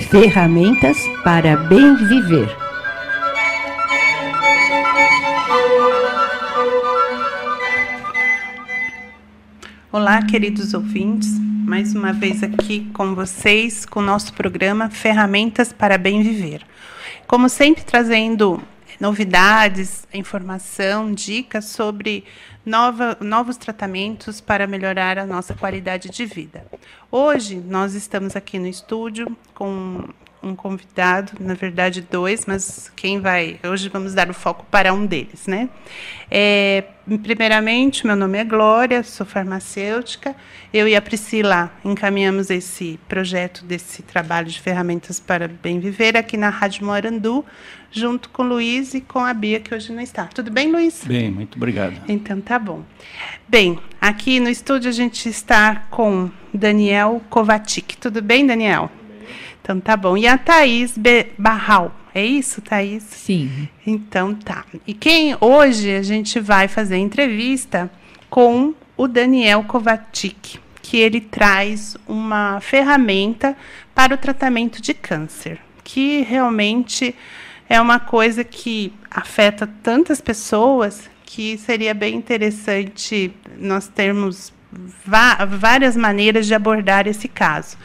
Ferramentas para bem viver. Olá, queridos ouvintes, mais uma vez aqui com vocês, com o nosso programa Ferramentas para Bem Viver. Como sempre, trazendo novidades, informação, dicas sobre novos tratamentos para melhorar a nossa qualidade de vida. Hoje, nós estamos aqui no estúdio com um convidado, na verdade dois, mas hoje vamos dar o foco para um deles, né? Primeiramente, meu nome é Glória, sou farmacêutica. Eu e a Priscila encaminhamos esse projeto desse trabalho de ferramentas para bem viver aqui na Rádio Morandu, junto com o Luiz e com a Bia, que hoje não está. Tudo bem, Luiz? Bem, muito obrigado. Então, tá bom. Bem, aqui no estúdio a gente está com Daniel Kovacic. Tudo bem, Daniel? Então, tá bom. E a Thaís Barral. É isso, Thaís? Sim. Então, tá. E hoje a gente vai fazer entrevista com o Daniel Kovacic, que ele traz uma ferramenta para o tratamento de câncer, que realmente é uma coisa que afeta tantas pessoas que seria bem interessante nós termos várias maneiras de abordar esse caso.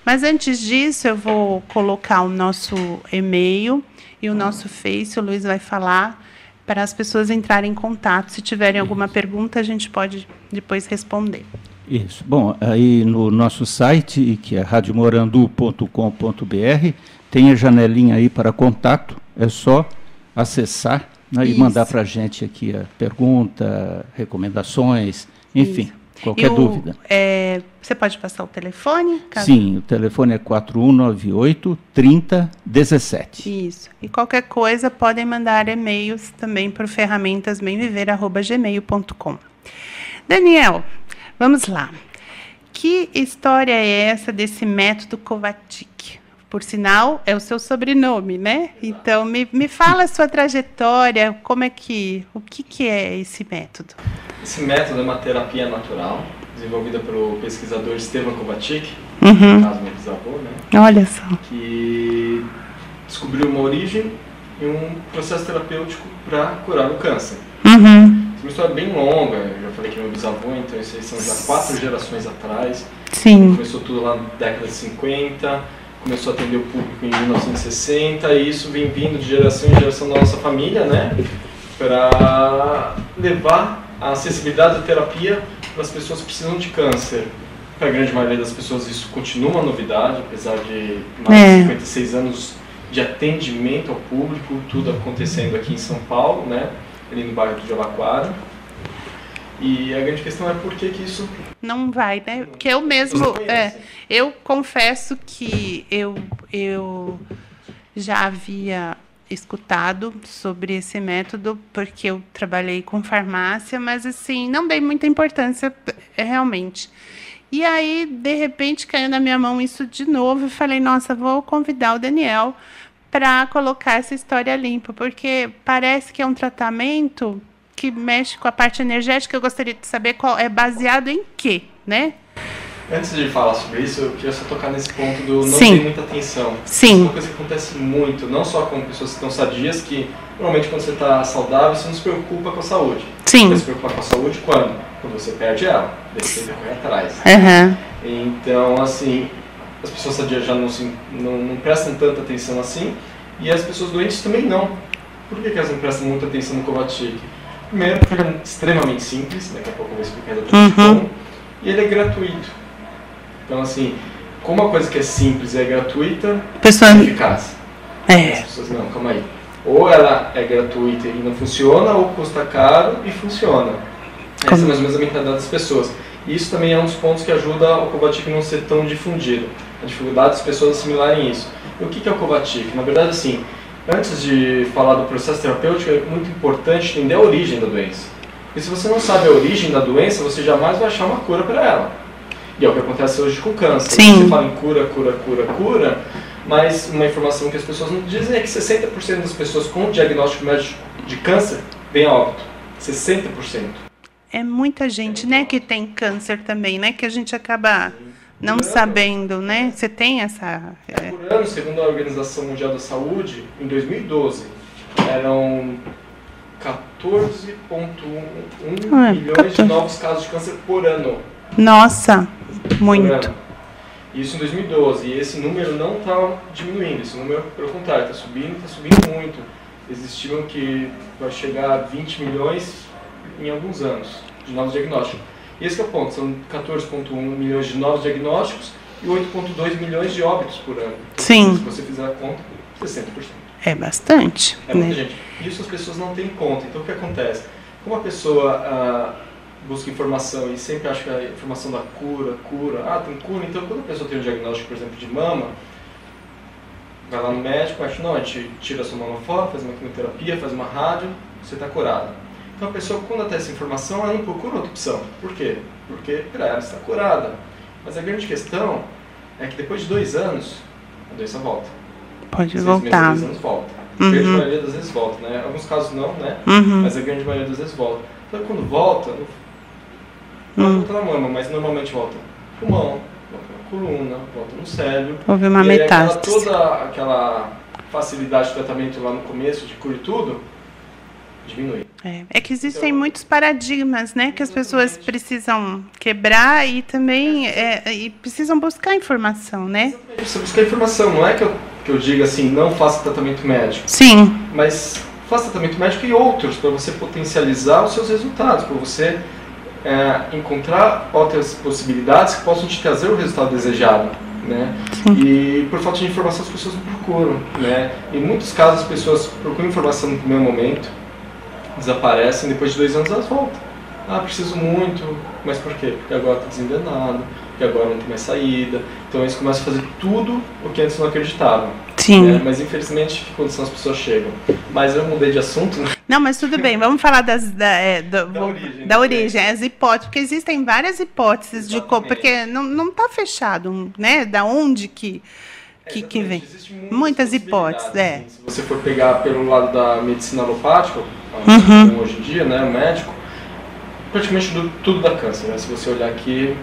Mas antes disso, eu vou colocar o nosso e-mail e o nosso Face, o Luiz vai falar, para as pessoas entrarem em contato. Se tiverem alguma pergunta, a gente pode depois responder. Isso. Bom, aí no nosso site, que é radiomorandu.com.br, tem a janelinha aí para contato, é só acessar, né, e mandar para a gente aqui a pergunta, recomendações, enfim. Isso. Qualquer dúvida. Você pode passar o telefone? Sim, o telefone é 4198-3017. Isso. E qualquer coisa, podem mandar e-mails também para o ferramentasbemviver@gmail.com. Daniel, vamos lá. Que história é essa desse método Kovacic? Por sinal, é o seu sobrenome, né? Então, me fala a sua trajetória, o que é esse método? Esse método é uma terapia natural, desenvolvida pelo pesquisador Stefan Kovacic, no caso meu bisavô, né? Olha só. Que descobriu uma origem e um processo terapêutico para curar o câncer. É uma história bem longa, eu já falei que meu bisavô, então isso aí são já 4 gerações atrás. Sim. Começou tudo lá na década de 50, começou a atender o público em 1960, e isso vem vindo de geração em geração da nossa família, né? Para levar a acessibilidade da terapia para as pessoas que precisam de câncer. Para a grande maioria das pessoas isso continua uma novidade, apesar de mais de 56 anos de atendimento ao público, tudo acontecendo aqui em São Paulo, né? Ali no bairro de Jabaquara. E a grande questão é por que isso não vai, né? Porque eu mesmo, eu confesso que eu já havia escutado sobre esse método, porque eu trabalhei com farmácia, mas assim, não dei muita importância realmente. E aí, de repente, caiu na minha mão isso de novo e falei, nossa, vou convidar o Daniel para colocar essa história limpa, porque parece que é um tratamento que mexe com a parte energética. Eu gostaria de saber qual é baseado em quê, né? Antes de falar sobre isso, eu queria só tocar nesse ponto do não Sim. ter muita atenção. Sim. Isso é uma coisa que acontece muito, não só com pessoas que estão sadias, que normalmente quando você está saudável, você não se preocupa com a saúde. Sim. Você vai se preocupar com a saúde quando? Quando você perde ela, daí você tem que correr atrás. Então, assim, as pessoas sadias já não prestam tanta atenção assim, e as pessoas doentes também não. Por que elas não prestam muita atenção no Kovacic? Primeiro, porque ele é extremamente simples, daqui a pouco eu vou explicar exatamente como, e ele é gratuito. Então, assim, como uma coisa que é simples e é gratuita, é eficaz. As pessoas, não, calma aí. Ou ela é gratuita e não funciona, ou custa caro e funciona. Essa é mais ou menos a mentalidade das pessoas. E isso também é um dos pontos que ajuda o Kovacic não ser tão difundido. A dificuldade das pessoas assimilarem isso. E o que é o Kovacic? Na verdade, assim, antes de falar do processo terapêutico, é muito importante entender a origem da doença. E se você não sabe a origem da doença, você jamais vai achar uma cura para ela. E é o que acontece hoje com o câncer. Sim. Você fala em cura, mas uma informação que as pessoas não dizem é que 60% das pessoas com diagnóstico médico de câncer vêm a óbito. 60%. É muita gente, né, que tem câncer também, né, que a gente acaba não sabendo, né? Você tem essa... Por ano, segundo a Organização Mundial da Saúde, em 2012, eram 14,1 milhões de novos casos de câncer por ano. Nossa, muito. Isso em 2012. E esse número não está diminuindo. Esse número, pelo contrário, está subindo muito. Eles estimam que vai chegar a 20 milhões em alguns anos de novos diagnósticos. E esse que é o ponto. São 14,1 milhões de novos diagnósticos e 8,2 milhões de óbitos por ano. Sim. Se você fizer a conta, 60%. É bastante. É muita gente. Isso as pessoas não têm conta. Então o que acontece? Como a pessoa busca informação e sempre acha que a informação da cura, tem cura, então quando a pessoa tem um diagnóstico, por exemplo, de mama, vai lá no médico, acha, não, a gente tira a sua mama fora, faz uma quimioterapia, faz uma rádio, você está curado. Então a pessoa, quando ela tem essa informação, ela não procura outra opção. Por quê? Porque para ela está curada. Mas a grande questão é que depois de 2 anos, a doença volta. Pode voltar. 2 anos volta. A grande maioria das vezes volta, né? Alguns casos não, né? Mas a grande maioria das vezes volta. Então quando volta, não volta na mama, mas normalmente volta no pulmão, volta na coluna, volta no cérebro. Houve uma metástase. Toda aquela facilidade de tratamento lá no começo, de cura e tudo, diminui. É que existem muitos paradigmas, né, que as pessoas precisam quebrar e também e precisam buscar informação, né? Você buscar informação, não é que eu diga assim, não faça tratamento médico. Sim. Mas faça tratamento médico e outros, para você potencializar os seus resultados, para você encontrar outras possibilidades que possam te trazer o resultado desejado. Né? E por falta de informação as pessoas não procuram. Né? Em muitos casos as pessoas procuram informação no primeiro momento, desaparecem, depois de 2 anos elas voltam. Preciso muito, mas por quê? Porque agora está desenvenenado, porque agora não tem mais saída. Então eles começam a fazer tudo o que antes não acreditavam. Sim. Né? Mas infelizmente, que condição as pessoas chegam. Mas eu mudei de assunto. Né? Não, mas tudo bem, vamos falar da origem, as hipóteses, porque existem várias hipóteses. Exatamente. Porque não está fechado, né? Da onde que vem. Muitas hipóteses. Assim, se você for pegar pelo lado da medicina alopática, como hoje em dia, né, o médico, praticamente tudo dá câncer. Né? Se você olhar aqui,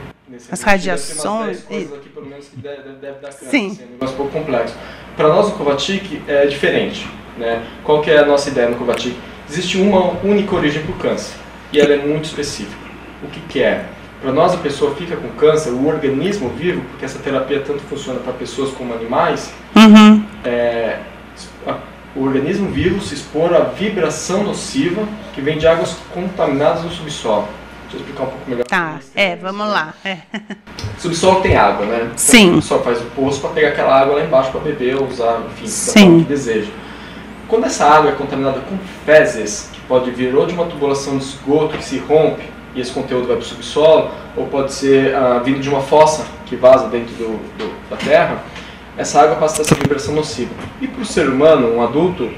as radiações. Tem umas 10 coisas aqui, pelo menos, que deve dar câncer. Sim. Assim, é um negócio um pouco complexo. Para nós, o Covatic é diferente. Né? Qual que é a nossa ideia no Covatic? Existe uma única origem para o câncer, e ela é muito específica. O que é? Para nós, a pessoa fica com câncer, o organismo vivo, porque essa terapia tanto funciona para pessoas como animais, o organismo vivo se expor à vibração nociva que vem de águas contaminadas no subsolo. Deixa eu explicar um pouco melhor. Tá, vamos lá. O subsolo tem água, né? Então, sim. O subsolo faz o poço para pegar aquela água lá embaixo para beber ou usar, enfim, da forma que deseja. Quando essa água é contaminada com fezes, que pode vir ou de uma tubulação de esgoto que se rompe e esse conteúdo vai para o subsolo, ou pode ser vindo de uma fossa que vaza dentro da terra, essa água passa dessa vibração nociva. E para o ser humano, um adulto,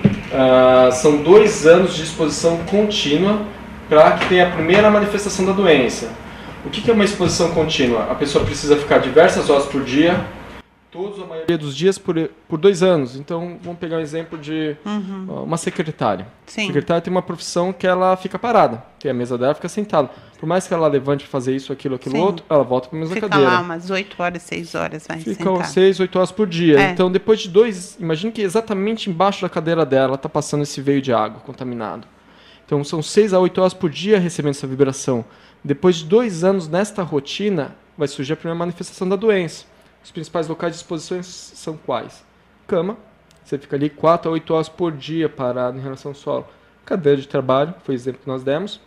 são 2 anos de exposição contínua para que tenha a primeira manifestação da doença. O que é uma exposição contínua? A pessoa precisa ficar diversas horas por dia, a maioria dos dias por 2 anos. Então, vamos pegar um exemplo de uma secretária. Sim. A secretária tem uma profissão que ela fica parada. Tem a mesa dela, fica sentada. Por mais que ela levante para fazer isso, aquilo, outro, ela volta para a mesma cadeira. Fica lá umas 8 horas, 6 horas, vai sentar. Fica 6, 8 horas por dia. Então, depois de 2... Imagine que exatamente embaixo da cadeira dela está passando esse veio de água contaminado. Então, são 6 a 8 horas por dia recebendo essa vibração. Depois de 2 anos nesta rotina, vai surgir a primeira manifestação da doença. Os principais locais de exposições são quais? Cama, você fica ali 4 a 8 horas por dia parado em relação ao solo. Cadeira de trabalho, foi o exemplo que nós demos.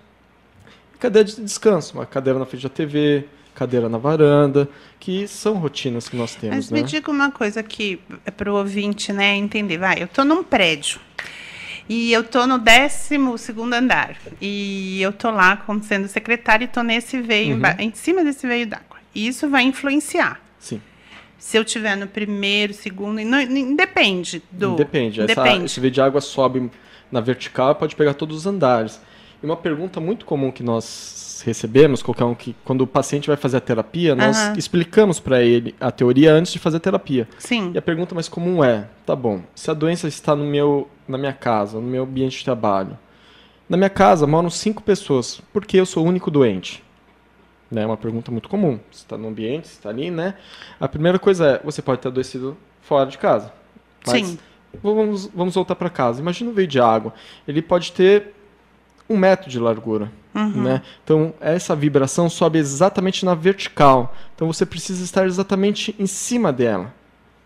E cadeira de descanso, uma cadeira na frente da TV, cadeira na varanda, que são rotinas que nós temos. Mas me diga uma coisa aqui, para o ouvinte, né, entender. Eu estou num prédio. E eu estou no 12º andar. E eu estou lá como sendo secretária e estou nesse veio, em cima desse veio d'água. E isso vai influenciar. Sim. Se eu estiver no 1º, 2º, depende. Depende. Esse veio de água sobe na vertical e pode pegar todos os andares. E uma pergunta muito comum que nós recebemos, quando o paciente vai fazer a terapia, nós explicamos para ele a teoria antes de fazer a terapia. Sim. E a pergunta mais comum é, tá bom, se a doença está na minha casa, no meu ambiente de trabalho, na minha casa moram 5 pessoas, por que eu sou o único doente? Né? É uma pergunta muito comum. Você está no ambiente, você está ali, né? A primeira coisa é, você pode ter adoecido fora de casa. Mas Sim. Vamos voltar para casa. Imagina um veio de água. Ele pode ter 1 metro de largura. Né? Então, essa vibração sobe exatamente na vertical. Então, você precisa estar exatamente em cima dela.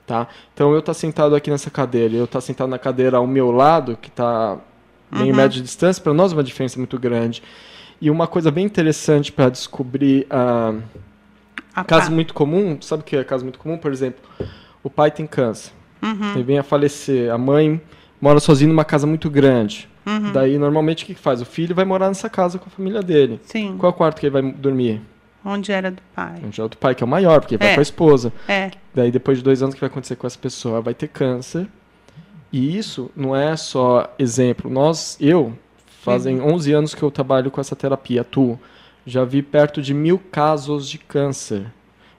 Tá? Então, eu estou sentado aqui nessa cadeira, eu estou sentado na cadeira ao meu lado, que está meio metro de distância, para nós é uma diferença muito grande. E uma coisa bem interessante para descobrir caso muito comum, sabe o que é caso muito comum? Por exemplo, o pai tem câncer, ele vem a falecer, a mãe mora sozinha numa casa muito grande. Daí, normalmente, o que faz? O filho vai morar nessa casa com a família dele. Sim. Qual é o quarto que ele vai dormir? Onde era do pai. Onde é o do pai, que é o maior, porque ele vai com a esposa. É. Daí, depois de 2 anos, o que vai acontecer com essa pessoa? Ela vai ter câncer. E isso não é só exemplo. Fazem 11 anos que eu trabalho com essa terapia, atuo. Já vi perto de 1000 casos de câncer.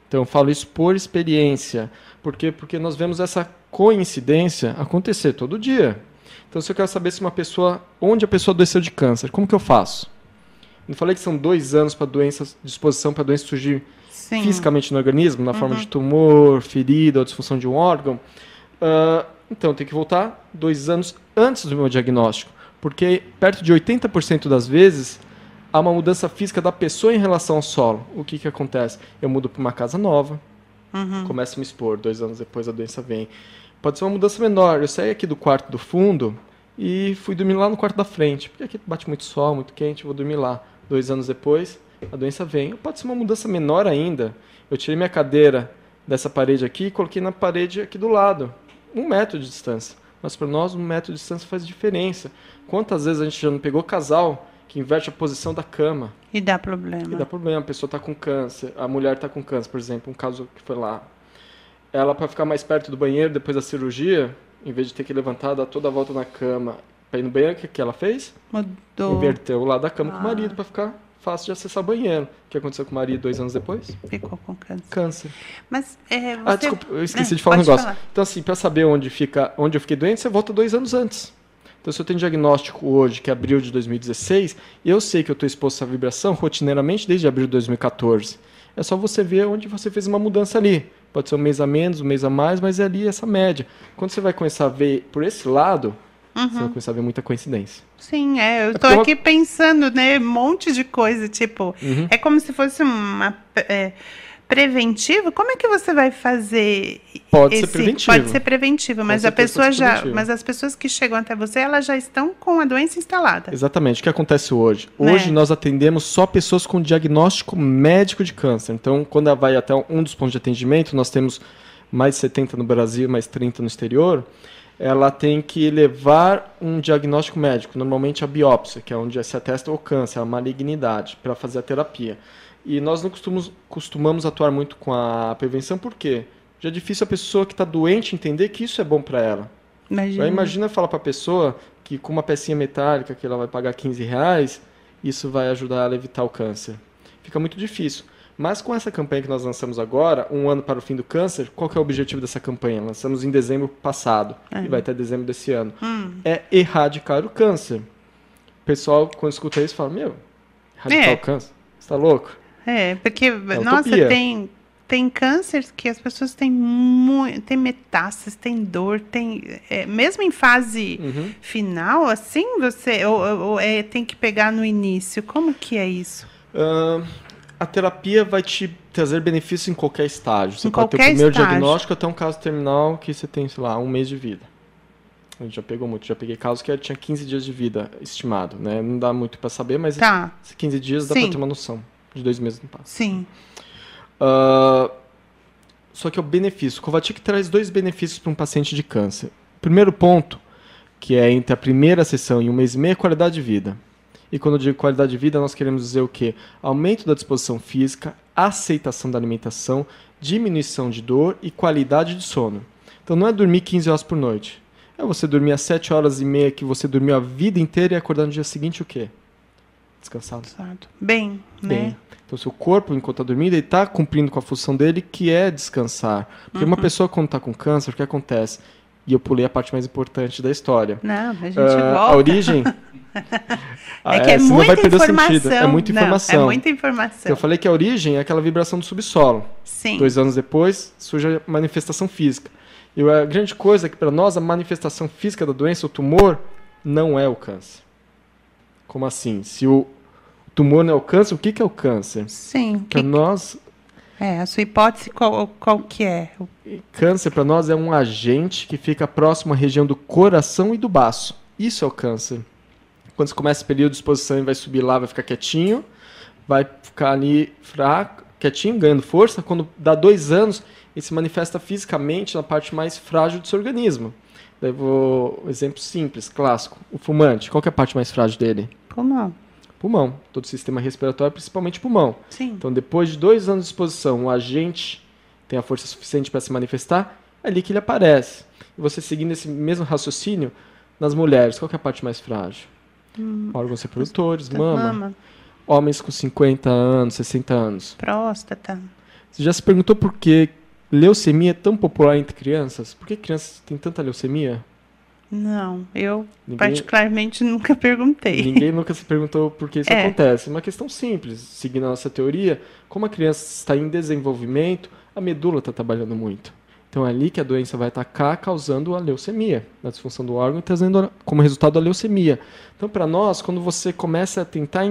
Então, eu falo isso por experiência. Por quê? Porque nós vemos essa coincidência acontecer todo dia. Então, se eu quero saber se onde a pessoa adoeceu de câncer, como que eu faço? Não falei que são 2 anos para disposição para a doença surgir fisicamente no organismo, na forma de tumor, ferida ou disfunção de um órgão. Então, tem que voltar 2 anos antes do meu diagnóstico. Porque perto de 80% das vezes há uma mudança física da pessoa em relação ao solo. O que acontece? Eu mudo para uma casa nova, começo a me expor, 2 anos depois a doença vem. Pode ser uma mudança menor. Eu saí aqui do quarto do fundo e fui dormir lá no quarto da frente. Porque aqui bate muito sol, muito quente, vou dormir lá. 2 anos depois, a doença vem. Pode ser uma mudança menor ainda. Eu tirei minha cadeira dessa parede aqui e coloquei na parede aqui do lado. 1 metro de distância. Mas para nós, 1 metro de distância faz diferença. Quantas vezes a gente já não pegou casal que inverte a posição da cama? E dá problema. A pessoa está com câncer, a mulher está com câncer, por exemplo, um caso que foi lá. Ela, para ficar mais perto do banheiro depois da cirurgia, em vez de ter que levantar, dar toda a volta na cama para ir no banheiro, o que ela fez? Mudou. Inverteu o lado da cama com o marido para ficar fácil de acessar o banheiro. O que aconteceu com o marido 2 anos depois? Ficou com câncer. Câncer. Mas desculpa, eu esqueci de falar um negócio. Falar. Então, assim, para saber onde eu fiquei doente, você volta 2 anos antes. Então, se eu tenho diagnóstico hoje, que é abril de 2016, e eu sei que eu estou exposto à vibração rotineiramente desde abril de 2014. É só você ver onde você fez uma mudança ali. Pode ser 1 mês a menos, 1 mês a mais, mas é ali essa média. Quando você vai começar a ver por esse lado, você vai começar a ver muita coincidência. Sim, eu estou aqui pensando, né, um monte de coisa, tipo, é como se fosse uma preventivo. Como é que você vai fazer? Pode ser preventivo. Pode ser preventivo, mas a pessoa mas as pessoas que chegam até você, elas já estão com a doença instalada. Exatamente. O que acontece hoje? Hoje nós atendemos só pessoas com diagnóstico médico de câncer. Então, quando ela vai até um dos pontos de atendimento, nós temos mais 70 no Brasil, mais 30 no exterior. Ela tem que levar um diagnóstico médico, normalmente a biópsia, que é onde se atesta o câncer, a malignidade, para fazer a terapia. E nós não costumamos atuar muito com a prevenção, por quê? Já é difícil a pessoa que está doente entender que isso é bom para ela. Imagina falar para a pessoa que com uma pecinha metálica que ela vai pagar R$15, isso vai ajudar ela a evitar o câncer. Fica muito difícil. Mas com essa campanha que nós lançamos agora, 1 ano para o fim do câncer, qual que é o objetivo dessa campanha? Lançamos em dezembro passado e vai até dezembro desse ano. É erradicar o câncer. O pessoal, quando escuta isso, fala, erradicar o câncer? Você está louco? Porque, nossa, tem câncer que as pessoas têm metástase, tem dor, mesmo em fase final, assim, você tem que pegar no início. Como que é isso? A terapia vai te trazer benefícios em qualquer estágio. Você pode ter o primeiro diagnóstico até um caso terminal que você tem, sei lá, 1 mês de vida. A gente já pegou muito. Já peguei casos que tinha 15 dias de vida estimado, né? Não dá muito para saber, mas 15 dias dá para ter uma noção. De 2 meses não passa. Sim. Só que é o benefício. O Covatic traz 2 benefícios para um paciente de câncer. Primeiro ponto, que é entre a primeira sessão e 1 mês e meio, é qualidade de vida. E quando eu digo qualidade de vida, nós queremos dizer o quê? Aumento da disposição física, aceitação da alimentação, diminuição de dor e qualidade de sono. Então não é dormir 15 horas por noite. É você dormir às 7 horas e meia que você dormiu a vida inteira e acordar no dia seguinte o quê? Descansado. Bem, né? Então seu corpo, enquanto está dormindo, ele está cumprindo com a função dele, que é descansar. Porque uma pessoa quando está com câncer, o que acontece? E eu pulei a parte mais importante da história. Não, a gente volta. É que é muita informação. É muita informação. Não, é muita informação. Eu falei que a origem é aquela vibração do subsolo. Sim. 2 anos depois, surge a manifestação física. E a grande coisa é que, para nós, a manifestação física da doença, o tumor, não é o câncer. Como assim? Se o tumor não é o câncer, o que é o câncer? Sim. Para nós... a sua hipótese qual que é? Câncer, para nós, é um agente que fica próximo à região do coração e do baço. Isso é o câncer. Quando você começa esse período de exposição e vai subir lá, vai ficar quietinho, vai ficar ali fraco, quietinho, ganhando força. Quando dá 2 anos, ele se manifesta fisicamente na parte mais frágil do seu organismo. Daí exemplo simples, clássico. O fumante, qual que é a parte mais frágil dele? Pulmão. Pulmão. Todo o sistema respiratório, principalmente pulmão. Sim. Então, depois de 2 anos de exposição, o agente tem a força suficiente para se manifestar, é ali que ele aparece. E você seguindo esse mesmo raciocínio, nas mulheres, qual que é a parte mais frágil? Órgãos reprodutores, mama. Homens com 50 anos, 60 anos. Próstata. Você já se perguntou por que leucemia é tão popular entre crianças? Por que crianças têm tanta leucemia? Não, eu particularmente nunca perguntei. Ninguém nunca se perguntou por que isso acontece. É uma questão simples. Seguindo a nossa teoria, como a criança está em desenvolvimento, a medula está trabalhando muito. Então é ali que a doença vai atacar, causando a leucemia, a disfunção do órgão, trazendo como resultado a leucemia. Então, para nós, quando você começa a tentar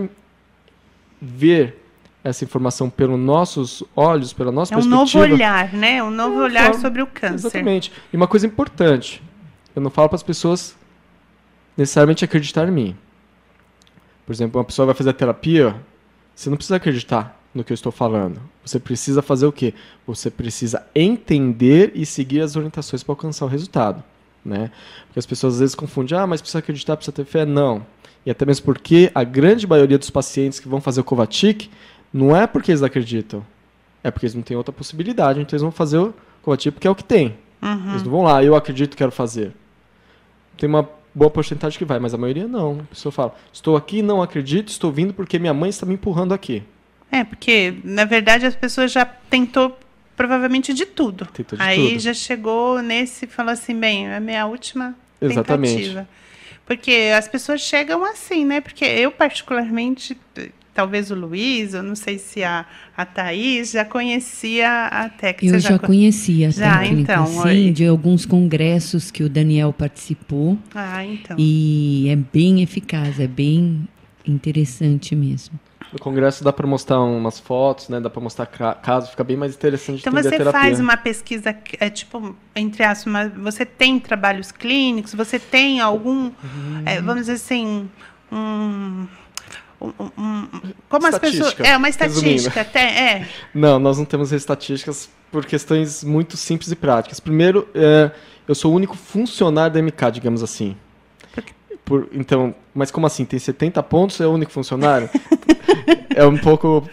ver essa informação pelos nossos olhos, pela nossa perspectiva... É um novo olhar, né? Um novo olhar sobre o câncer. Exatamente. E uma coisa importante, eu não falo para as pessoas necessariamente acreditar em mim. Por exemplo, uma pessoa vai fazer a terapia, você não precisa acreditar no que eu estou falando. Você precisa fazer o quê? Você precisa entender e seguir as orientações para alcançar o resultado, né? Porque as pessoas às vezes confundem, mas precisa acreditar, precisa ter fé. Não. E até mesmo porque a grande maioria dos pacientes que vão fazer o Covatic não é porque eles acreditam, é porque eles não têm outra possibilidade, então eles vão fazer o Covatic porque é o que tem. Eles não vão lá, eu acredito, quero fazer. Tem uma boa porcentagem que vai, mas a maioria não. A pessoa fala, estou aqui, não acredito, estou vindo porque minha mãe está me empurrando aqui. Porque, na verdade, as pessoas já tentou provavelmente de tudo. Aí já chegou nesse e falou assim, bem, é a minha última tentativa. Porque as pessoas chegam assim, né? Porque eu, particularmente, talvez o Luiz, eu não sei se a Thaís já conhecia a técnica. Eu já conhecia a técnica, então, sim, de alguns congressos que o Daniel participou. Então. E é bem eficaz, é bem interessante mesmo. No congresso dá para mostrar umas fotos, né? Dá para mostrar casos, fica bem mais interessante então entender a terapia. Então você faz uma pesquisa, tipo, entre aspas, você tem trabalhos clínicos, você tem algum, vamos dizer assim, como as pessoas... uma estatística, até, Não, nós não temos estatísticas por questões muito simples e práticas. Primeiro, eu sou o único funcionário da MK, digamos assim. Então, mas como assim? Tem 70 pontos, é o único funcionário? É um pouco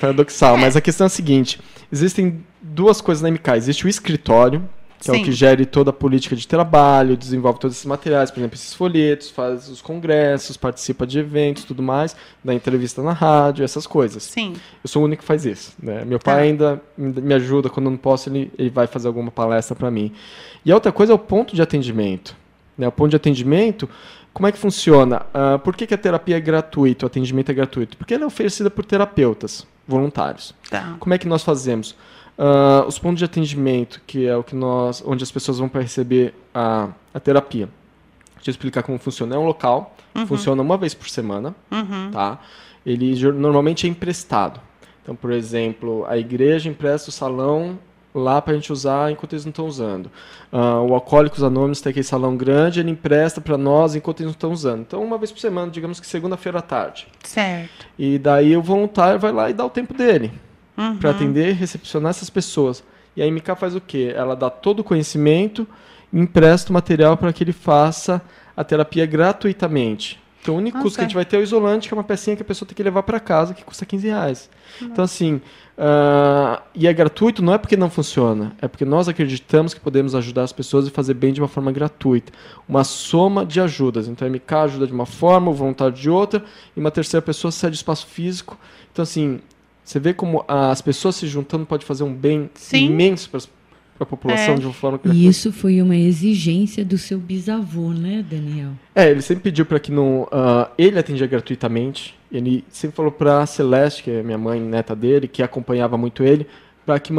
paradoxal, mas a questão é a seguinte, existem 2 coisas na MK. Existe o escritório, que é o que gere toda a política de trabalho, desenvolve todos esses materiais, por exemplo, esses folhetos, faz os congressos, participa de eventos, tudo mais, dá entrevista na rádio, essas coisas. Sim. Eu sou o único que faz isso, né? Meu pai ainda me ajuda, quando eu não posso, ele vai fazer alguma palestra para mim. E a outra coisa é o ponto de atendimento. O ponto de atendimento, como é que funciona? Por que a terapia é gratuita, o atendimento é gratuito? Porque ela é oferecida por terapeutas voluntários. Como é que nós fazemos? Os pontos de atendimento, que é o que onde as pessoas vão para receber a terapia. Deixa eu explicar como funciona. É um local, funciona uma vez por semana, tá? Ele normalmente é emprestado. Então, por exemplo, a igreja empresta o salão lá para a gente usar enquanto eles não estão usando. O Alcoólicos Anônimos tem aquele salão grande, ele empresta para nós enquanto eles não estão usando. Então, uma vez por semana, digamos que segunda-feira à tarde. Certo. E daí o voluntário vai lá e dá o tempo dele para atender e recepcionar essas pessoas. E a MK faz o quê? Ela dá todo o conhecimento e empresta o material para que ele faça a terapia gratuitamente. Então, o único custo que a gente vai ter é o isolante, que é uma pecinha que a pessoa tem que levar para casa, que custa R$15. Então, assim, e é gratuito não é porque não funciona, é porque nós acreditamos que podemos ajudar as pessoas e fazer bem de uma forma gratuita. Uma soma de ajudas. Então, a MK ajuda de uma forma, o voluntário de outra, e uma terceira pessoa cede espaço físico. Então, assim, você vê como as pessoas se juntando pode fazer um bem imenso para para a população de uma forma que... E isso foi uma exigência do seu bisavô, né, Daniel? Ele sempre pediu para que não... ele atendia gratuitamente. Ele sempre falou para a Celeste, que é minha mãe, neta dele, que acompanhava muito ele, para que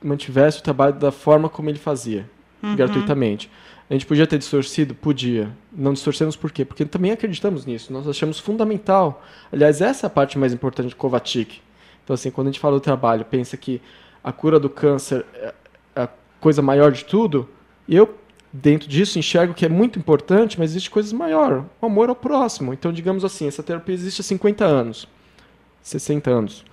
mantivesse o trabalho da forma como ele fazia, gratuitamente. A gente podia ter distorcido? Podia. Não distorcemos por quê? Porque também acreditamos nisso. Nós achamos fundamental. Aliás, essa é a parte mais importante do Kovačić. Então, assim, quando a gente fala do trabalho, pensa que a cura do câncer é a coisa maior de tudo, e eu, dentro disso, enxergo que é muito importante, mas existe coisas maiores. O amor ao próximo. Então, digamos assim, essa terapia existe há 50 anos, 60 anos.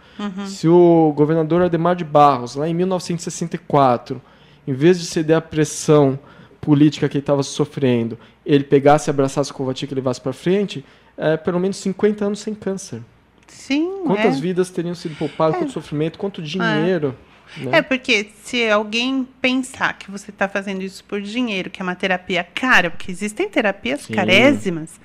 Se o governador Adhemar de Barros, lá em 1964, em vez de ceder à pressão política que ele estava sofrendo, ele pegasse, abraçasse o Kovačić e levasse para frente, pelo menos 50 anos sem câncer. Sim, Quantas vidas teriam sido poupadas, quanto sofrimento, quanto dinheiro. Né? Porque se alguém pensar que você está fazendo isso por dinheiro, que é uma terapia cara, porque existem terapias carésimas,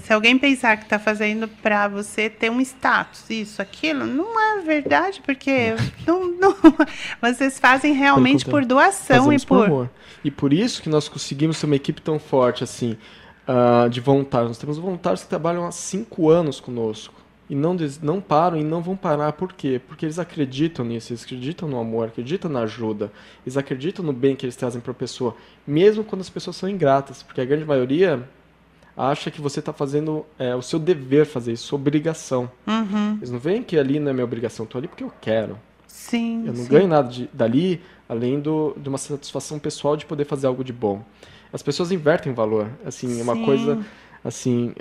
se alguém pensar que está fazendo para você ter um status, isso, aquilo, não é verdade, porque não, vocês fazem realmente por doação e por amor. E por isso que nós conseguimos ter uma equipe tão forte assim, de voluntários. Nós temos voluntários que trabalham há 5 anos conosco e não param e não vão parar. Por quê? Porque eles acreditam nisso, eles acreditam no amor, acreditam na ajuda, eles acreditam no bem que eles trazem para a pessoa, mesmo quando as pessoas são ingratas, porque a grande maioria acha que você está fazendo o seu dever fazer isso, sua obrigação. Eles não veem que ali não é minha obrigação, estou ali porque eu quero. Sim, eu não ganho nada dali, além de uma satisfação pessoal de poder fazer algo de bom. As pessoas invertem valor. Assim, é uma coisa... Assim,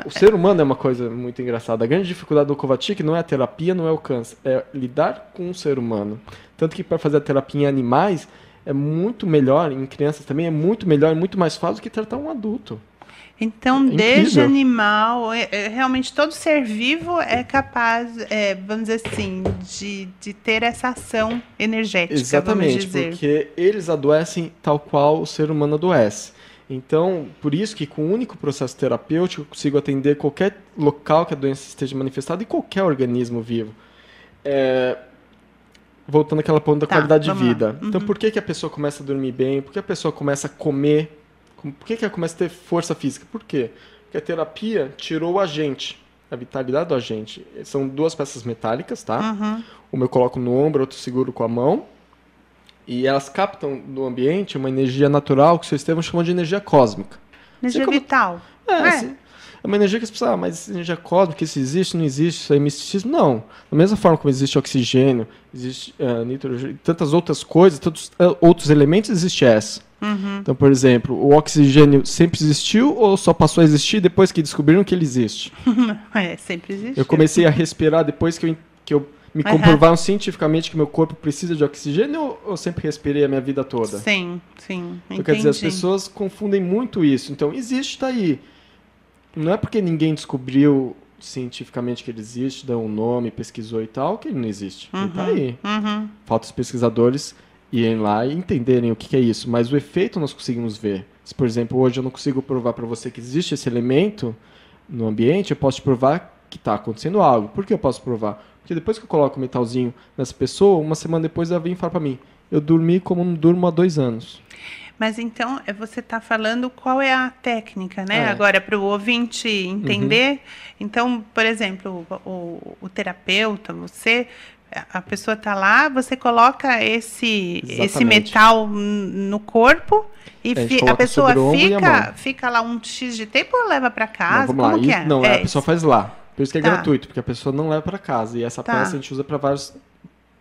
o ser humano é uma coisa muito engraçada. A grande dificuldade do Kovačić não é a terapia, não é o câncer. É lidar com o ser humano. Tanto que para fazer a terapia em animais é muito melhor, em crianças também, é muito melhor e muito mais fácil do que tratar um adulto. Então, desde animal, realmente todo ser vivo é capaz, vamos dizer assim, de ter essa ação energética. Exatamente, vamos dizer. Porque eles adoecem tal qual o ser humano adoece. Então, por isso que com o único processo terapêutico eu consigo atender qualquer local que a doença esteja manifestada e qualquer organismo vivo. Voltando àquela ponta da qualidade de vida. Então, por que a pessoa começa a dormir bem? Por que a pessoa começa a comer? Por que ela começa a ter força física? Por quê? Porque a terapia tirou o agente, a vitalidade do agente. São 2 peças metálicas, tá? Uma eu coloco no ombro, outra eu seguro com a mão. E elas captam do ambiente uma energia natural que o seu sistema chama de energia cósmica. Energia vital. É uma energia que as pessoas, mas energia cósmica, isso existe, não existe, isso é misticismo? Não. Da mesma forma como existe oxigênio, existe nitrogênio, tantas outras coisas, tantos outros elementos, existe essa. Então, por exemplo, o oxigênio sempre existiu ou só passou a existir depois que descobriram que ele existe? Sempre existiu. Eu comecei a respirar depois que eu me comprovaram cientificamente que meu corpo precisa de oxigênio ou eu sempre respirei a minha vida toda? Sim. Então, quer dizer, as pessoas confundem muito isso. Então, existe, tá aí. Não é porque ninguém descobriu cientificamente que ele existe, deu um nome, pesquisou e tal, que ele não existe. Ele tá aí. Falta os pesquisadores irem lá e entenderem o que é isso. Mas o efeito nós conseguimos ver. Se, por exemplo, hoje eu não consigo provar para você que existe esse elemento no ambiente, eu posso te provar que está acontecendo algo. Por que eu posso provar? Porque depois que eu coloco o metalzinho nessa pessoa, uma semana depois ela vem e fala para mim, eu dormi como não durmo há 2 anos. Mas então, você está falando qual é a técnica, né? Agora, para o ouvinte entender. Então, por exemplo, o terapeuta, a pessoa está lá, você coloca esse metal no corpo e a pessoa fica lá um X de tempo ou leva para casa? Não, vamos Como lá. que é? Não, a pessoa faz lá. Por isso que é gratuito, porque a pessoa não leva para casa. E essa peça a gente usa para vários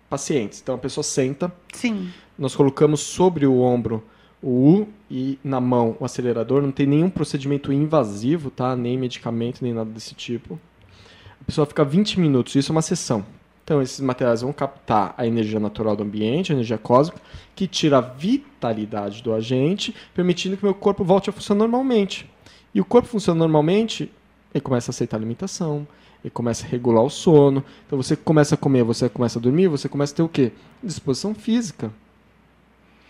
pacientes. Então, a pessoa senta. Sim. Nós colocamos sobre o ombro o U e na mão o acelerador. Não tem nenhum procedimento invasivo, tá? Nem medicamento, nem nada desse tipo. A pessoa fica 20 minutos. Isso é uma sessão. Então, esses materiais vão captar a energia natural do ambiente, a energia cósmica, que tira a vitalidade do agente, permitindo que o meu corpo volte a funcionar normalmente. E o corpo funciona normalmente, ele começa a aceitar a alimentação, ele começa a regular o sono. Então, você começa a comer, você começa a dormir, você começa a ter o quê? Disposição física.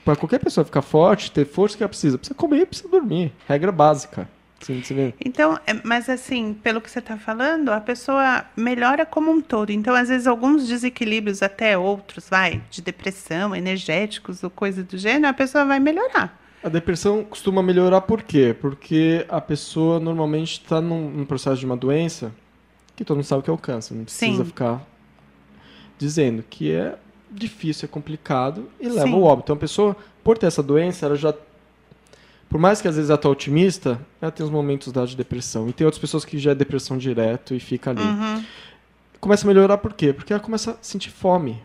Para qualquer pessoa ficar forte, ter força que ela precisa comer e precisa dormir. Regra básica. Sim, você vê. Então, mas assim, pelo que você está falando, a pessoa melhora como um todo. Então, às vezes, alguns desequilíbrios, até outros, de depressão, energéticos ou coisa do gênero, a pessoa vai melhorar. A depressão costuma melhorar por quê? Porque a pessoa normalmente está num processo de uma doença que todo mundo sabe que é o câncer. Não precisa ficar dizendo que é difícil, é complicado e leva ao óbito. Então, a pessoa, por ter essa doença, ela já... Por mais que às vezes ela está otimista, ela tem os momentos de depressão. E tem outras pessoas que já é depressão direto e fica ali. Começa a melhorar por quê? Porque ela começa a sentir fome.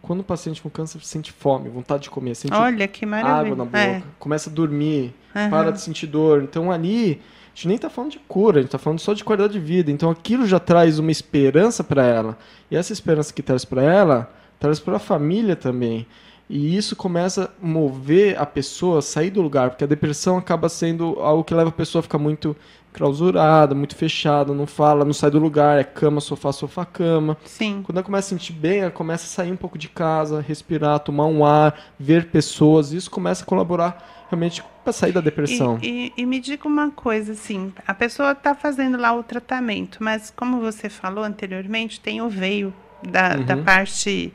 Quando o paciente com câncer sente fome, vontade de comer, sente que maravilha. água na boca, começa a dormir, para de sentir dor. Então ali, a gente nem está falando de cura, a gente está falando só de qualidade de vida. Então aquilo já traz uma esperança para ela. E essa esperança que traz para ela, traz para a família também. E isso começa a mover a pessoa a sair do lugar, porque a depressão acaba sendo algo que leva a pessoa a ficar muito clausurada, muito fechada, não fala, não sai do lugar, é cama, sofá, sofá, cama. Sim. Quando ela começa a sentir bem, ela começa a sair um pouco de casa, respirar, tomar um ar, ver pessoas, isso começa a colaborar realmente para sair da depressão. E me diga uma coisa, assim, a pessoa está fazendo lá o tratamento, mas como você falou anteriormente, tem o veio da parte...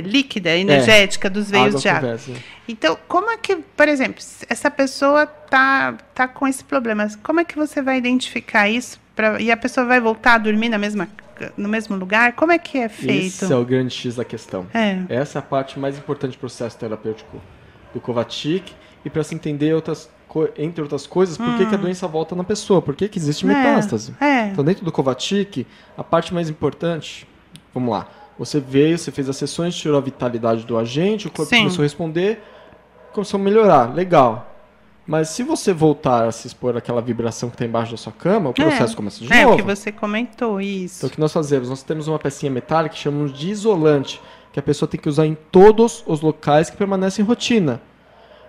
líquida, energética dos veios de água. Então, como é que, por exemplo, essa pessoa tá com esse problema, como é que você vai identificar isso e a pessoa vai voltar a dormir no mesmo lugar? Como é que é feito? Esse é o grande X da questão. Essa é a parte mais importante do processo terapêutico do Kovačić, e para se entender entre outras coisas, por que a doença volta na pessoa, por que existe metástase. Então, dentro do Kovačić, a parte mais importante, vamos lá, você veio, você fez as sessões, tirou a vitalidade do agente, o corpo começou a responder, começou a melhorar, legal. Mas se você voltar a se expor àquela vibração que está embaixo da sua cama, o processo começa de novo. É o que você comentou, isso. Então o que nós fazemos? Nós temos uma pecinha metálica que chamamos de isolante, que a pessoa tem que usar em todos os locais que permanecem em rotina.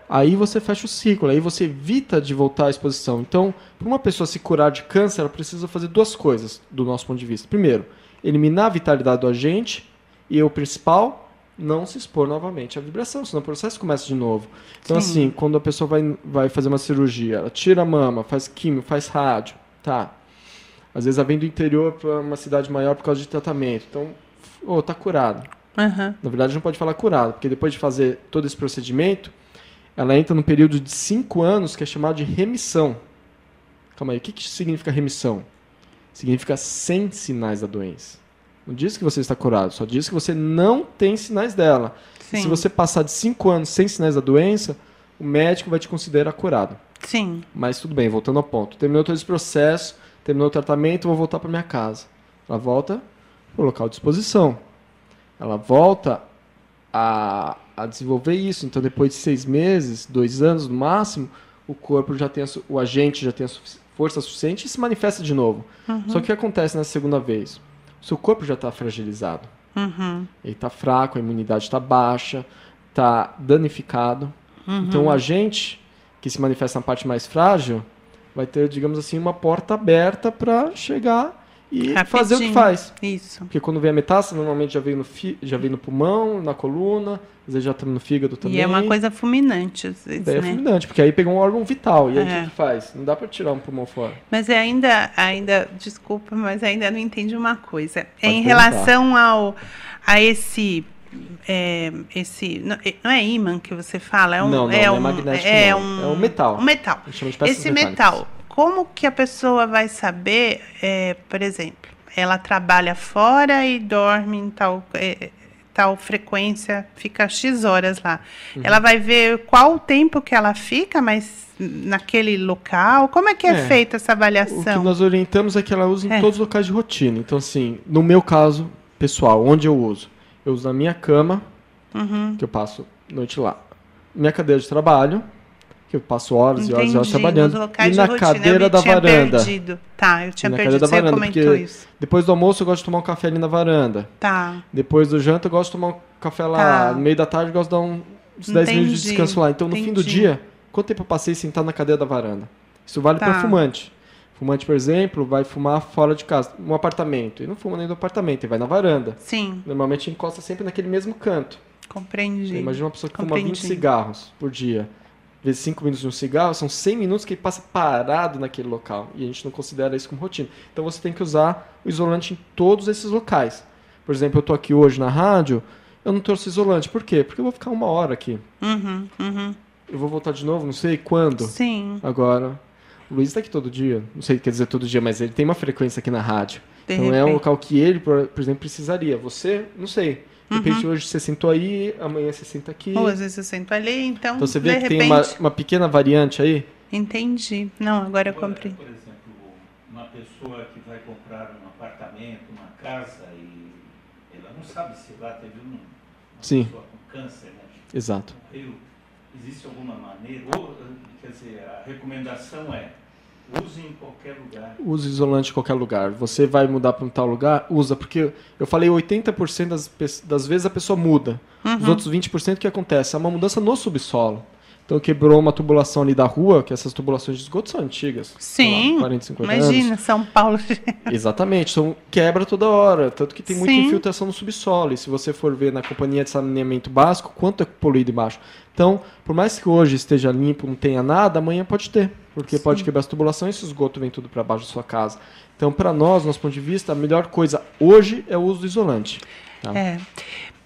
Aí você fecha o ciclo, aí você evita de voltar à exposição. Então, para uma pessoa se curar de câncer, ela precisa fazer duas coisas, do nosso ponto de vista. Primeiro, eliminar a vitalidade do agente e o principal, não se expor novamente à vibração, senão o processo começa de novo. Então, assim, quando a pessoa vai fazer uma cirurgia, ela tira a mama, faz químio, faz rádio, tá? Às vezes ela vem do interior para uma cidade maior por causa de tratamento. Então, tá curado. Na verdade, não pode falar curado, porque depois de fazer todo esse procedimento, ela entra num período de 5 anos que é chamado de remissão. Calma aí, o que significa remissão? Significa sem sinais da doença. Não diz que você está curado, só diz que você não tem sinais dela. Se você passar de 5 anos sem sinais da doença, o médico vai te considerar curado. Sim. Mas tudo bem, voltando ao ponto. Terminou todo esse processo, terminou o tratamento, vou voltar para minha casa. Ela volta para o local de exposição. Ela volta a desenvolver isso. Então, depois de 6 meses, 2 anos no máximo, o corpo já tem, o agente já tem a força suficiente e se manifesta de novo. Só que o que acontece na segunda vez? O seu corpo já está fragilizado. Ele está fraco, a imunidade está baixa, está danificado. Então, o agente que se manifesta na parte mais frágil vai ter, digamos assim, uma porta aberta para chegar e fazer o que faz. Isso. Porque quando vem a metástase, normalmente já veio no pulmão, na coluna, às vezes já está no fígado também. E é uma coisa fulminante, às vezes, É fulminante, porque aí pegou um órgão vital. E aí o que faz? Não dá para tirar um pulmão fora. Mas ainda, desculpa, mas ainda não entendi uma coisa. Em relação a esse... não é ímã que você fala? Não é magnético, é um metal. Um metal. Esse metal, como que a pessoa vai saber, por exemplo, ela trabalha fora e dorme em tal frequência, fica X horas lá. Ela vai ver qual o tempo que ela fica, mas naquele local? Como é que é feita essa avaliação? O que nós orientamos é que ela usa em todos os locais de rotina. Então, assim, no meu caso pessoal, onde eu uso? Eu uso na minha cama, que eu passo noite lá. Minha cadeira de trabalho, que eu passo horas e horas e horas trabalhando. E na cadeira da varanda. Tá, eu tinha perdido, você comentou isso. Depois do almoço eu gosto de tomar um café ali na varanda. Tá. Depois do janta eu gosto de tomar um café lá. No meio da tarde eu gosto de dar uns 10 minutos de descanso lá. Então, no fim do dia, quanto tempo eu passei sentado na cadeira da varanda? Isso vale para fumante. Fumante, por exemplo, vai fumar fora de casa, num apartamento. E não fuma nem no apartamento, ele vai na varanda. Sim. Normalmente encosta sempre naquele mesmo canto. Compreendi. Então, imagina uma pessoa que fuma 20 cigarros por dia. vezes 5 minutos de um cigarro, são 100 minutos que ele passa parado naquele local. E a gente não considera isso como rotina. Então você tem que usar o isolante em todos esses locais. Por exemplo, eu estou aqui hoje na rádio, eu não trouxe isolante. Por quê? Porque eu vou ficar 1 hora aqui. Eu vou voltar de novo, não sei quando. Sim. Agora, o Luiz está aqui todo dia. Não sei, quer dizer todo dia, mas ele tem uma frequência aqui na rádio. Então é um local que ele, por exemplo, precisaria. Você, não sei. De repente hoje você sentou aí, amanhã você senta aqui. Ou às vezes eu sento ali, então você vê de que repente... tem uma pequena variante aí? Entendi. Não, agora eu comprei. Por exemplo, uma pessoa que vai comprar um apartamento, uma casa, e ela não sabe se lá teve uma pessoa com câncer, né? Exato. Existe alguma maneira, ou, quer dizer, a recomendação é use em qualquer lugar. Use isolante em qualquer lugar. Você vai mudar para um tal lugar, usa. Porque eu falei 80% das vezes a pessoa muda. Os outros 20% o que acontece? É uma mudança no subsolo. Então quebrou uma tubulação ali da rua, que essas tubulações de esgoto são antigas. Sim, lá, 40, 50 imagina, anos. São Paulo. Exatamente, então quebra toda hora. Tanto que tem muita infiltração no subsolo. E se você for ver na companhia de saneamento básico, quanto é poluído embaixo. Então, por mais que hoje esteja limpo, não tenha nada, amanhã pode ter. Porque pode quebrar as tubulações e esse esgoto vem tudo para baixo da sua casa. Então, para nós, nosso ponto de vista, a melhor coisa hoje é o uso do isolante. Tá?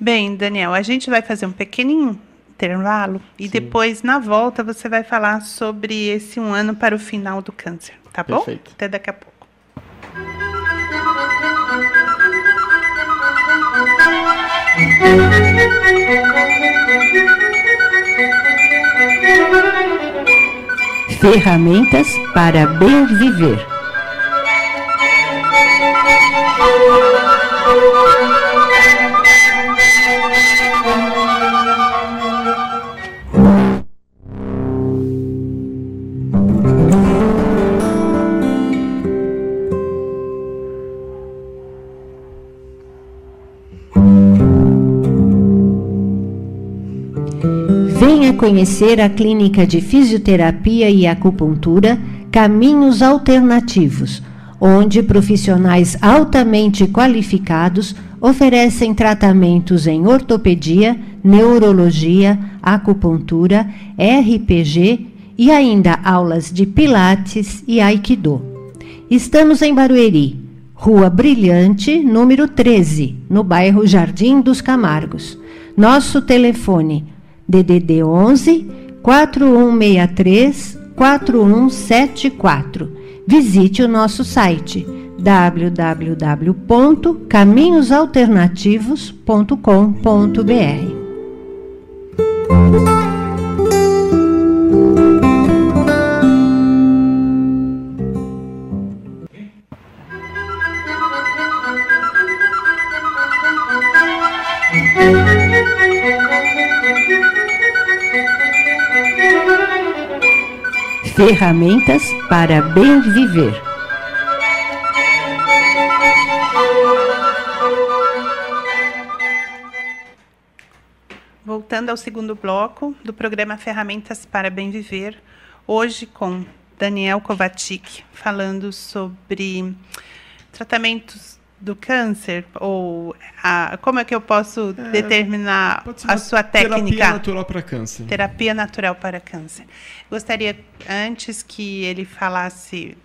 Bem, Daniel, a gente vai fazer um pequenininho intervalo e depois, na volta, você vai falar sobre esse 1 ano para o final do câncer. Tá bom? Perfeito. Até daqui a pouco. Ferramentas para bem viver. Venha conhecer a Clínica de Fisioterapia e Acupuntura Caminhos Alternativos, onde profissionais altamente qualificados oferecem tratamentos em ortopedia, neurologia, acupuntura, RPG e ainda aulas de pilates e aikido. Estamos em Barueri, Rua Brilhante, número 13, no bairro Jardim dos Camargos. Nosso telefone DDD 11 4163 4174. Visite o nosso site www.caminhosalternativos.com.br. Ferramentas para bem viver. Voltando ao segundo bloco do programa Ferramentas para Bem Viver, hoje com Daniel Kovacic, falando sobre tratamentos do câncer, ou como é que eu posso determinar a sua técnica? Terapia natural para câncer. Terapia natural para câncer. Gostaria, antes que ele falasse,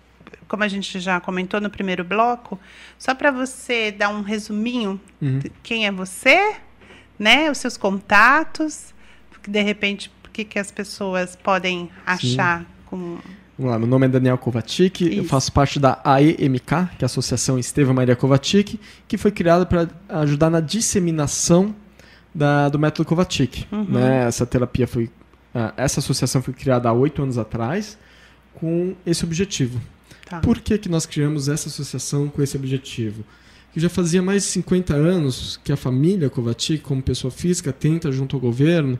como a gente já comentou no primeiro bloco, só para você dar um resuminho de quem é você, né, os seus contatos, de repente, o que as pessoas podem achar com... Vamos lá, meu nome é Daniel Kovacic, eu faço parte da AEMK, que é a Associação Estevão Maria Kovacic, que foi criada para ajudar na disseminação do método Kovacic. Né? Essa associação foi criada há 8 anos atrás com esse objetivo. Tá. Por que nós criamos essa associação com esse objetivo? Que já fazia mais de 50 anos que a família Kovacic, como pessoa física, tenta, junto ao governo,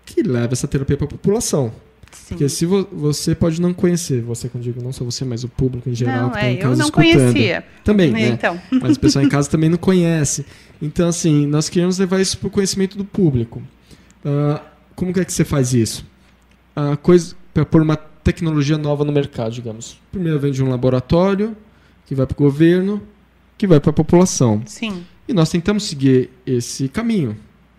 que leva essa terapia para a população. Sim. Porque se você pode não conhecer, você, quando digo não só você, mas o público em geral não, que está em casa eu não escutando. conhecia. Também, né? Então. Mas o pessoal em casa também não conhece. Então, assim, nós queremos levar isso para o conhecimento do público. Como que é que você faz isso? Para pôr uma tecnologia nova no mercado, digamos. Primeiro vem de um laboratório, que vai para o governo, que vai para a população. Sim. E nós tentamos seguir esse caminho.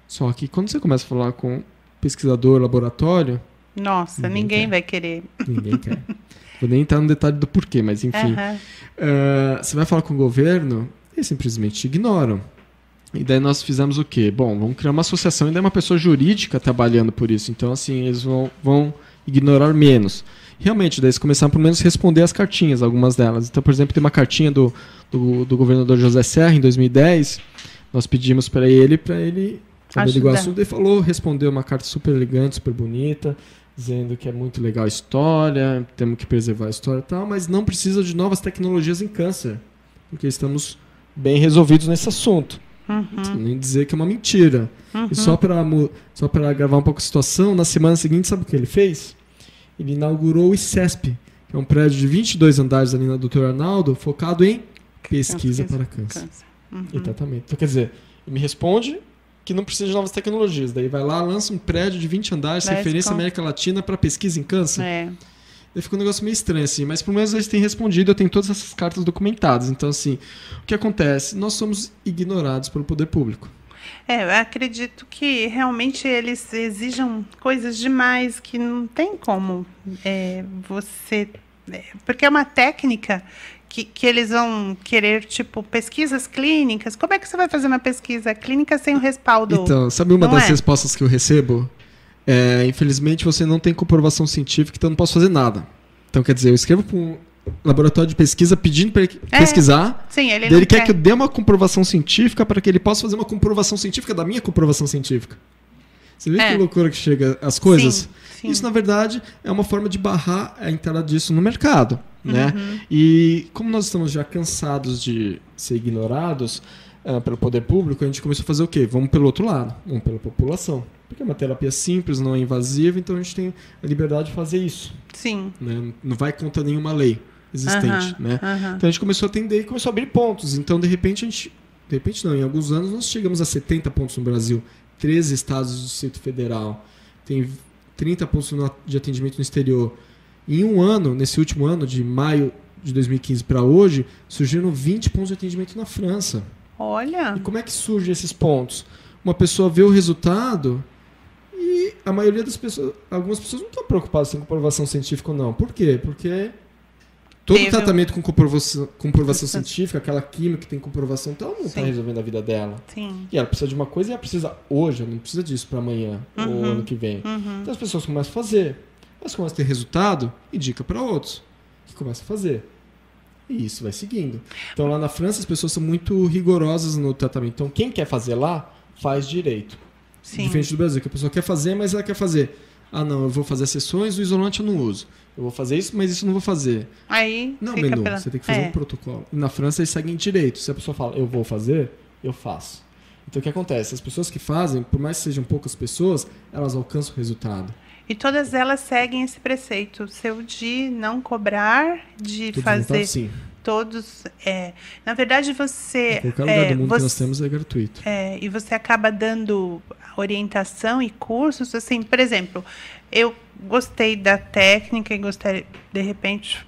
Só que quando você começa a falar com pesquisador, laboratório, Nossa, ninguém vai querer. Ninguém quer. Vou nem entrar no detalhe do porquê, mas enfim. Você vai falar com o governo, eles simplesmente te ignoram. E daí nós fizemos o quê? Bom, vamos criar uma associação e daí uma pessoa jurídica trabalhando por isso. Então, assim, eles vão ignorar menos. Realmente, daí eles começaram pelo menos a responder as cartinhas, algumas delas. Então, por exemplo, tem uma cartinha do governador José Serra, em 2010. Nós pedimos para ele averiguar o assunto. Ele respondeu uma carta super elegante, super bonita, dizendo que é muito legal a história, temos que preservar a história e tal, mas não precisa de novas tecnologias em câncer, porque estamos bem resolvidos nesse assunto. Nem dizer que é uma mentira. E só para gravar um pouco a situação, na semana seguinte, sabe o que ele fez? Ele inaugurou o ICESP, que é um prédio de 22 andares ali na Dr. Arnaldo, focado em pesquisa para câncer. E tratamento. Então, quer dizer, ele me responde que não precisa de novas tecnologias. Daí vai lá, lança um prédio de 20 andares, referência à América Latina para pesquisa em câncer. Daí fica um negócio meio estranho, assim. Mas pelo menos eles têm respondido, eu tenho todas essas cartas documentadas. Então, assim, o que acontece? Nós somos ignorados pelo poder público. Eu acredito que realmente eles exijam coisas demais que não tem como você... porque é uma técnica que eles vão querer, tipo, pesquisas clínicas. Como é que você vai fazer uma pesquisa clínica sem o respaldo? Então, sabe uma das respostas que eu recebo? Infelizmente, você não tem comprovação científica, então não posso fazer nada. Então, quer dizer, eu escrevo para um laboratório de pesquisa pedindo para ele pesquisar. Sim, ele quer que eu dê uma comprovação científica para que ele possa fazer uma comprovação científica da minha comprovação científica. Você vê que loucura que chega as coisas? Sim. Isso, na verdade, é uma forma de barrar a entrada disso no mercado. Né? E como nós estamos já cansados de ser ignorados pelo poder público, a gente começou a fazer o quê? Vamos pelo outro lado, vamos pela população. Porque é uma terapia simples, não é invasiva, então a gente tem a liberdade de fazer isso. Sim. Né? Não vai contra nenhuma lei existente. Né? Então a gente começou a atender e começou a abrir pontos. Então, de repente não, em alguns anos nós chegamos a 70 pontos no Brasil, 13 estados do Distrito Federal, tem 30 pontos de atendimento no exterior. Em um ano, nesse último ano, de maio de 2015 para hoje, surgiram 20 pontos de atendimento na França. Olha! E como é que surgem esses pontos? Uma pessoa vê o resultado e a maioria das pessoas, algumas pessoas não estão preocupadas com comprovação científica ou não. Por quê? Porque todo tratamento com comprovação científica, aquela química que tem comprovação tal, não está resolvendo a vida dela. Sim. E ela precisa de uma coisa e ela precisa hoje, ela não precisa disso para amanhã ou ano que vem. Então as pessoas começam a fazer. Elas começam a ter resultado, indica para outros, que começam a fazer. E isso vai seguindo. Então, lá na França, as pessoas são muito rigorosas no tratamento. Então, quem quer fazer lá, faz direito. Sim. Diferente do Brasil, que a pessoa quer fazer, mas ela quer fazer. Ah, não, eu vou fazer as sessões, o isolante eu não uso. Eu vou fazer isso, mas isso eu não vou fazer. Aí, não, menu, você tem que fazer um protocolo. E na França, eles seguem direito. Se a pessoa fala, eu vou fazer, eu faço. Então, o que acontece? As pessoas que fazem, por mais que sejam poucas pessoas, elas alcançam o resultado. E todas elas seguem esse preceito seu de não cobrar, de tudo fazer sim. Todos. Na verdade, você. Qualquer lugar do mundo que nós temos é gratuito. E você acaba dando orientação e cursos, assim, por exemplo, eu gostei da técnica e gostaria, de repente,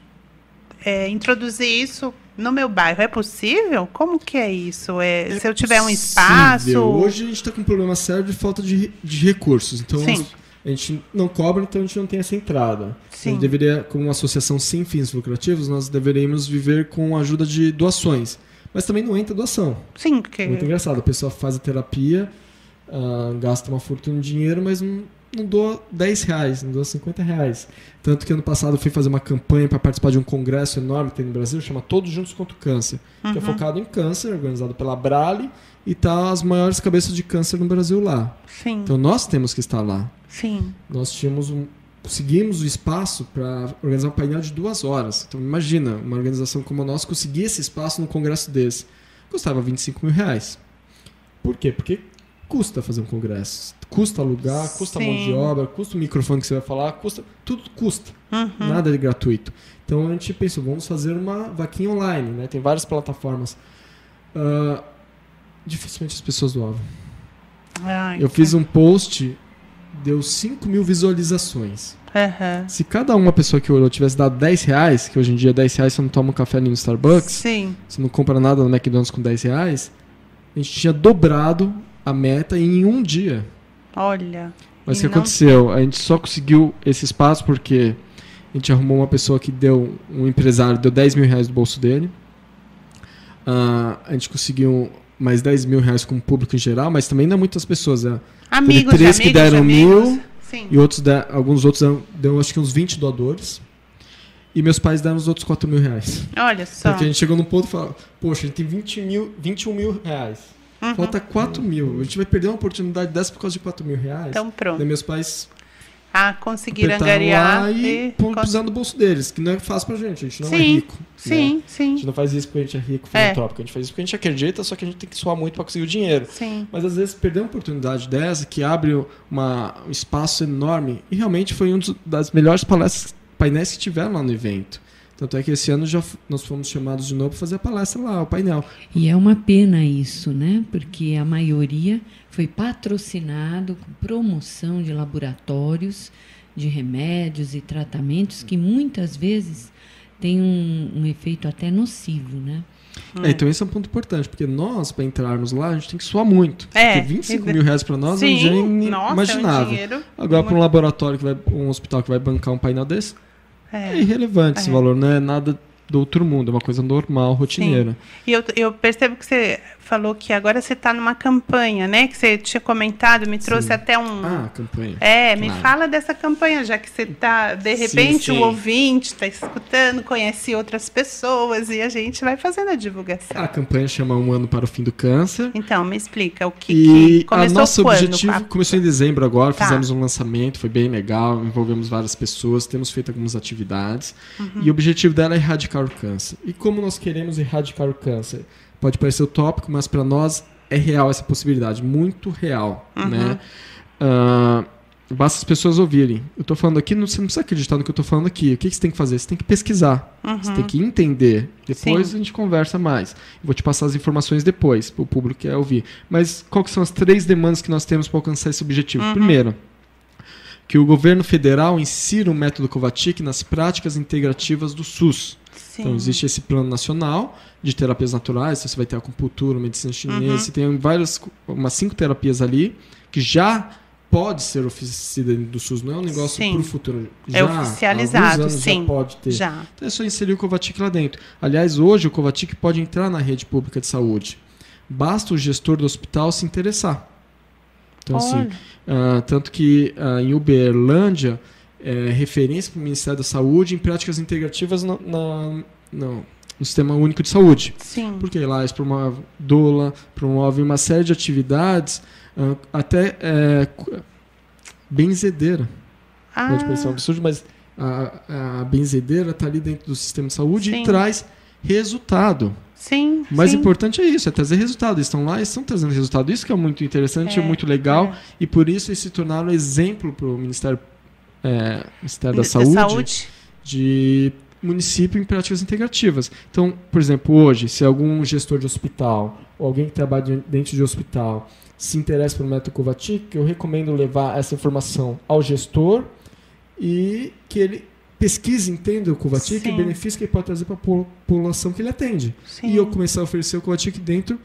introduzir isso no meu bairro. É possível? Como que é isso? Se eu tiver um espaço... Hoje a gente está com um problema sério de falta de recursos. Então, a gente não cobra, então a gente não tem essa entrada. Sim. A gente deveria, como uma associação sem fins lucrativos, nós deveríamos viver com a ajuda de doações. Mas também não entra doação. Sim, porque... É muito engraçado. A pessoa faz a terapia, gasta uma fortuna de dinheiro, mas não doa R$10, não doa R$50. Tanto que ano passado eu fui fazer uma campanha para participar de um congresso enorme que tem no Brasil, chama Todos Juntos contra o Câncer, que é focado em câncer, organizado pela Brale, e tá as maiores cabeças de câncer no Brasil lá. Sim. Então nós temos que estar lá. Sim. Nós conseguimos o espaço para organizar um painel de 2 horas. Então imagina, uma organização como a nossa conseguir esse espaço num congresso desse. Custava R$25 mil. Por quê? Porque custa fazer um congresso. Custa alugar, custa mão de obra, custa o microfone que você vai falar, tudo custa. Nada é gratuito. Então a gente pensou, vamos fazer uma vaquinha online, né? Tem várias plataformas. Dificilmente as pessoas doavam. Eu fiz um post, deu 5 mil visualizações. Se cada uma pessoa que olhou tivesse dado R$10, que hoje em dia R$10 você não toma um café nem no Starbucks, você não compra nada no McDonald's com R$10, a gente tinha dobrado a meta em um dia. Olha. Mas o que aconteceu? A gente só conseguiu esse espaço porque a gente arrumou uma pessoa que deu, um empresário, deu R$10.000 do bolso dele. A gente conseguiu mais R$10.000 com o público em geral, mas também não é muitas pessoas. Amigos, teve 3 que deram amigos. 1.000 Sim. e alguns outros deu acho que uns 20 doadores. E meus pais deram os outros R$4.000. Olha só. Porque a gente chegou num ponto e falou, poxa, a gente tem R$21.000. Falta R$4.000. A gente vai perder uma oportunidade dessa por causa de R$4.000. Então pronto. Daí meus pais conseguiram angariar e pisando no bolso deles, que não é fácil pra gente. A gente não é rico. Sim, né? sim. A gente não faz isso porque a gente é rico, filantrópico. A gente faz isso porque a gente acredita, só que a gente tem que suar muito pra conseguir o dinheiro. Sim. Mas às vezes perder uma oportunidade dessa, que abre um espaço enorme, e realmente foi das melhores painéis que tiveram lá no evento. Tanto é que esse ano nós fomos chamados de novo para fazer a palestra lá, o painel. E é uma pena isso, né? Porque a maioria foi patrocinado com promoção de laboratórios, de remédios e tratamentos que muitas vezes têm um efeito até nocivo, né? Então esse é um ponto importante, porque nós, para entrarmos lá, a gente tem que suar muito. Porque R$25.000 para nós é um dinheiro inimaginável. Agora, para um laboratório, um hospital que vai bancar um painel desse, é irrelevante esse valor, não é nada do outro mundo, é uma coisa normal, rotineira. Sim. E eu percebo que você falou que agora você está numa campanha, né? Que você tinha comentado, me trouxe até campanha. Me fala dessa campanha, já que você está, de repente, o ouvinte está escutando, conhece outras pessoas e a gente vai fazendo a divulgação. A campanha chama Um Ano para o Fim do Câncer. Então, me explica o que começou. Nosso objetivo começou em dezembro agora, fizemos um lançamento, foi bem legal, envolvemos várias pessoas, temos feito algumas atividades e o objetivo dela é erradicar o câncer. E como nós queremos erradicar o câncer? Pode parecer utópico, mas para nós é real essa possibilidade, muito real, né? Basta as pessoas ouvirem. Eu estou falando aqui, você não precisa acreditar no que eu estou falando aqui. O que você tem que fazer? Você tem que pesquisar, você tem que entender. Depois a gente conversa mais. Eu vou te passar as informações depois, para o público que quer ouvir. Mas quais são as 3 demandas que nós temos para alcançar esse objetivo? Primeiro, que o governo federal insira o método Covatic nas práticas integrativas do SUS. Então, existe esse plano nacional de terapias naturais, você vai ter acupuntura, medicina chinesa, você tem umas 5 terapias ali, que já pode ser oferecida do SUS, não é um negócio para o futuro. Já, oficializado, há alguns anos já pode ter. Então é só inserir o Covatic lá dentro. Aliás, hoje o Covatic pode entrar na rede pública de saúde. Basta o gestor do hospital se interessar. Então, assim, tanto que em Uberlândia, referência para o Ministério da Saúde em práticas integrativas no Sistema Único de Saúde. Sim. Porque lá eles promovem doula, promovem uma série de atividades, até benzedeira. Pode parecer um absurdo, mas a benzedeira está ali dentro do sistema de saúde e traz resultado. Sim. O mais importante é isso, é trazer resultado. Eles estão lá e estão trazendo resultado. Isso que é muito interessante, é muito legal. E por isso eles se tornaram exemplo para o Ministério da Saúde de município em práticas integrativas. Então, por exemplo, hoje, se algum gestor de hospital ou alguém que trabalha dentro de hospital se interessa pelo método Covatic, eu recomendo levar essa informação ao gestor e que ele pesquise, entenda o Covatic e o benefício que ele pode trazer para a população que ele atende. E eu começar a oferecer o Covatic dentro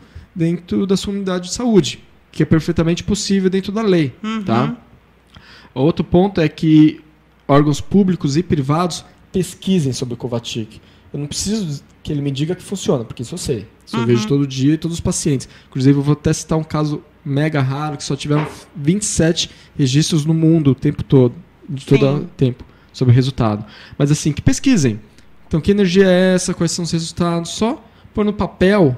da sua unidade de saúde, que é perfeitamente possível dentro da lei. Tá? Outro ponto é que órgãos públicos e privados pesquisem sobre o Covatic. Eu não preciso que ele me diga que funciona, porque isso eu sei. Isso eu vejo todo dia e todos os pacientes. Inclusive, eu vou até citar um caso mega raro, que só tiveram 27 registros no mundo o tempo todo, de todo o tempo, sobre o resultado. Mas assim, que pesquisem. Então, que energia é essa? Quais são os resultados? Só pôr no papel,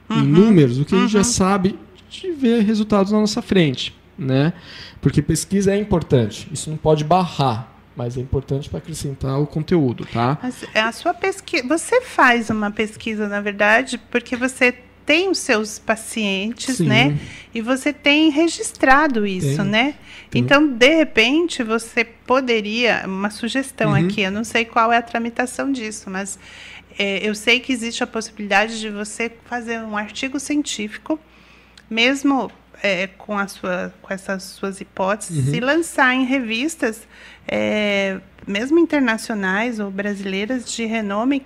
em números, o que a gente já sabe de ver resultados na nossa frente. Né? Porque pesquisa é importante. Isso não pode barrar, mas é importante para acrescentar o conteúdo, tá? A sua pesquisa, você faz uma pesquisa, na verdade, porque você tem os seus pacientes, né? E você tem registrado isso, né? Então, de repente, você poderia, uma sugestão aqui, eu não sei qual é a tramitação disso, mas eu sei que existe a possibilidade de você fazer um artigo científico, mesmo com essas suas hipóteses e lançar em revistas, mesmo internacionais ou brasileiras de renome,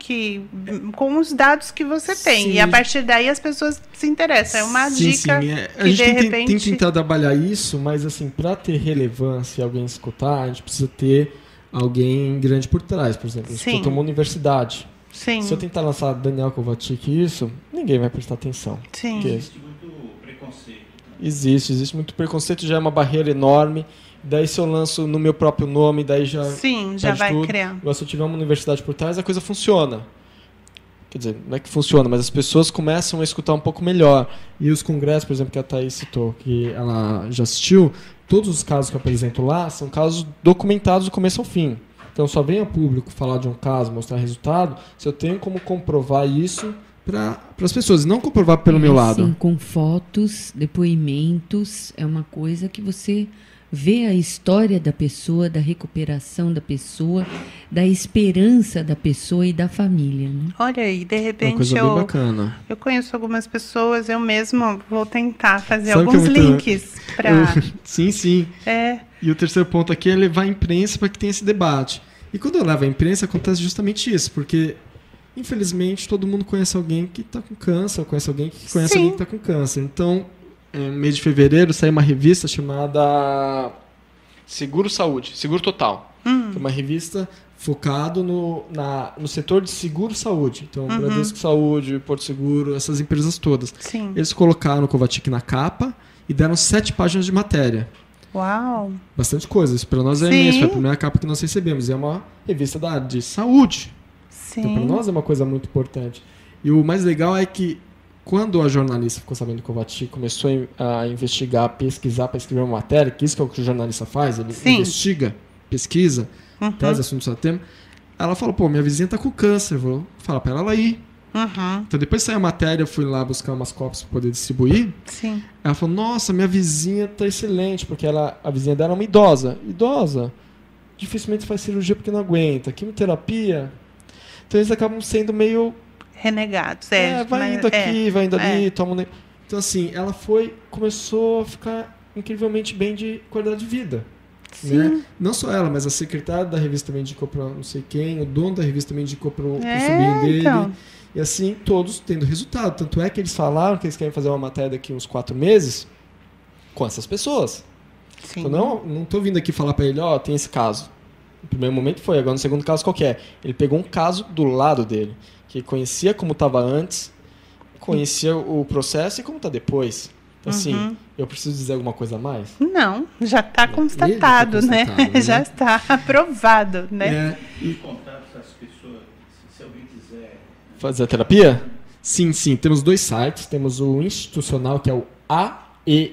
com os dados que você tem. Sim. E a partir daí as pessoas se interessam. É uma dica que a gente tem que tentar trabalhar isso, mas assim, para ter relevância e alguém escutar, a gente precisa ter alguém grande por trás. Por exemplo, se for uma universidade. Sim. Se eu tentar lançar Daniel Kovačič isso, ninguém vai prestar atenção. Sim. Existe muito preconceito. Existe muito preconceito, já é uma barreira enorme. Daí se eu lanço no meu próprio nome, daí já... Sim, já vai tudo. criar. Agora, se eu tiver uma universidade por trás, a coisa funciona. Quer dizer, não é que funciona, mas as pessoas começam a escutar um pouco melhor. E os congressos, por exemplo, que a Thaís citou, que ela já assistiu, todos os casos que eu apresento lá são casos documentados do começo ao fim. Então, só vem a público falar de um caso, mostrar resultado, se eu tenho como comprovar isso para as pessoas, não comprovar pelo meu lado. Sim, com fotos, depoimentos, é uma coisa que você vê a história da pessoa, da recuperação da pessoa, da esperança da pessoa e da família, né? Olha aí, de repente uma coisa bem bacana. Eu conheço algumas pessoas, eu mesmo vou tentar fazer alguns links para... Sim. E o terceiro ponto aqui é levar a imprensa para que tenha esse debate. E quando eu levo a imprensa, acontece justamente isso, porque, infelizmente, todo mundo conhece alguém que está com câncer, ou conhece alguém que conhece alguém que está com câncer. Então, no mês de fevereiro, saiu uma revista chamada Seguro Saúde, Seguro Total. É uma revista focada no setor de seguro saúde. Então, Bradesco Saúde, Porto Seguro, essas empresas todas. Sim. Eles colocaram o Kovačič na capa e deram 7 páginas de matéria. Uau! Bastante coisa. Isso para nós é imenso. Foi a primeira capa que nós recebemos. É uma revista da área de saúde. Sim. Então, para nós é uma coisa muito importante. E o mais legal é que quando a jornalista ficou sabendo do Kovačič, começou a investigar, pesquisar para escrever uma matéria, que isso que é o que o jornalista faz, ele investiga, pesquisa, traz assuntos ao tema. Ela falou, pô, minha vizinha tá com câncer, vou falar para ela ir. Então depois saiu a matéria, eu fui lá buscar umas cópias para poder distribuir. Sim. Ela falou, nossa, minha vizinha tá excelente, porque a vizinha dela é uma idosa. Idosa, dificilmente faz cirurgia porque não aguenta. Quimioterapia. Então eles acabam sendo meio... renegados. Vai indo aqui, vai indo ali, toma... Então assim, ela começou a ficar incrivelmente bem de qualidade de vida. Né? Não só ela, mas a secretária da revista também indicou para não sei quem, o dono da revista também indicou para o sobrinho dele. Então. E assim, todos tendo resultado. Tanto é que eles falaram que eles querem fazer uma matéria daqui uns 4 meses com essas pessoas. Sim. Então, não estou vindo aqui falar para ele, tem esse caso. No primeiro momento foi, agora no segundo caso qual que é? Ele pegou um caso do lado dele, que conhecia como estava antes, conhecia o processo e como está depois. Então, assim, eu preciso dizer alguma coisa a mais? Não, já está constatado, né? Já está aprovado, né? E contato essas pessoas, se alguém quiser fazer a terapia? Sim. Temos 2 sites. Temos o institucional, que é o aemk.org.br,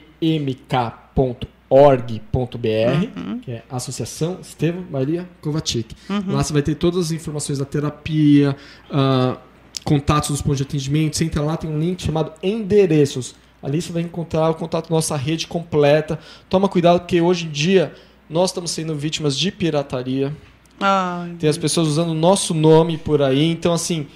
que é a Associação Estevão Maria Kovačič. Lá você vai ter todas as informações da terapia, contatos dos pontos de atendimento. Você entra lá, tem um link chamado Endereços. Ali você vai encontrar o contato da nossa rede completa. Toma cuidado, porque hoje em dia nós estamos sendo vítimas de pirataria. Tem as pessoas usando o nosso nome por aí. Então, assim,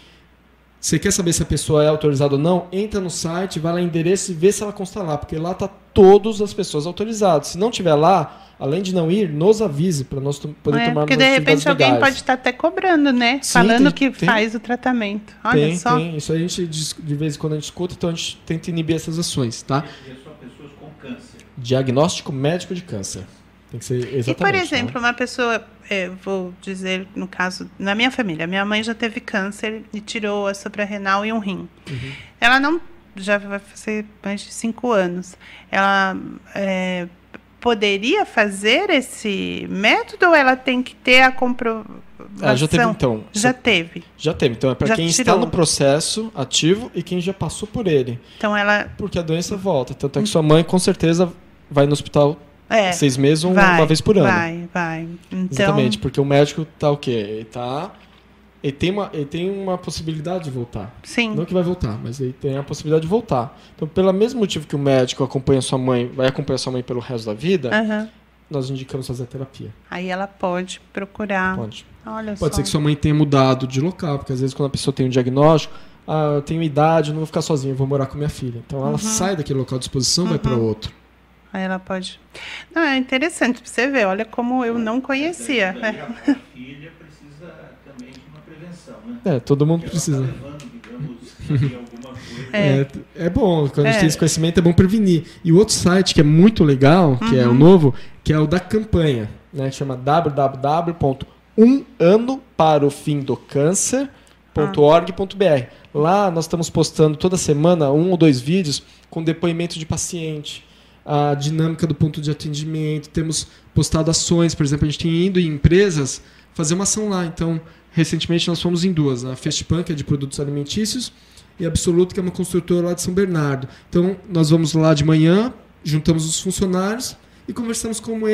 você quer saber se a pessoa é autorizada ou não? Entra no site, vai lá em endereço e vê se ela consta lá. Porque lá está todas as pessoas autorizadas. Se não tiver lá, além de não ir, nos avise para nós poder tomar nossas porque de repente alguém legais. Pode estar até cobrando, né? Sim, falando que faz o tratamento. Olha só. Tem. Isso a gente, de vez em quando, a gente escuta, então a gente tenta inibir essas ações, tá? E só pessoas com câncer. Diagnóstico médico de câncer. Tem que ser exatamente. E, por exemplo, uma pessoa, vou dizer, no caso, na minha família, minha mãe já teve câncer e tirou a suprarrenal e um rim. Ela não, já vai fazer mais de 5 anos. Ela poderia fazer esse método ou ela tem que ter a comprovação? Já teve, então. Já teve. Então é para quem está no processo ativo e quem já passou por ele. Então ela... Porque a doença volta. Tanto é que sua mãe, com certeza, vai no hospital 6 meses ou uma vez por ano. Vai. Então... Exatamente, porque o médico tá o quê? Ele tem uma possibilidade de voltar. Sim. Não que vai voltar, mas ele tem a possibilidade de voltar. Então, pelo mesmo motivo que o médico acompanha sua mãe, vai acompanhar sua mãe pelo resto da vida, nós indicamos fazer terapia. Aí ela pode procurar. Pode. Olha Pode ser que sua mãe tenha mudado de local, porque às vezes quando a pessoa tem um diagnóstico, eu tenho idade, eu não vou ficar sozinha, eu vou morar com minha filha. Então ela sai daquele local de exposição e vai para outro. Aí ela pode... Não, é interessante para você ver, olha como eu não conhecia. A filha precisa também de uma prevenção, né? Todo mundo precisa. Ela tá levando, digamos, alguma coisa. É bom, quando a gente tem esse conhecimento, é bom prevenir. E o outro site que é muito legal, que é o novo, que é o da campanha, né? Chama www.umanoparofimdocâncer.org.br. Lá nós estamos postando toda semana 1 ou 2 vídeos com depoimento de paciente, a dinâmica do ponto de atendimento. Temos postado ações, por exemplo, a gente tem ido em empresas fazer uma ação lá. Então, recentemente nós fomos em 2, a Festpan, que é de produtos alimentícios, e a Absoluto, que é uma construtora lá de São Bernardo. Então, nós vamos lá de manhã, juntamos os funcionários e conversamos com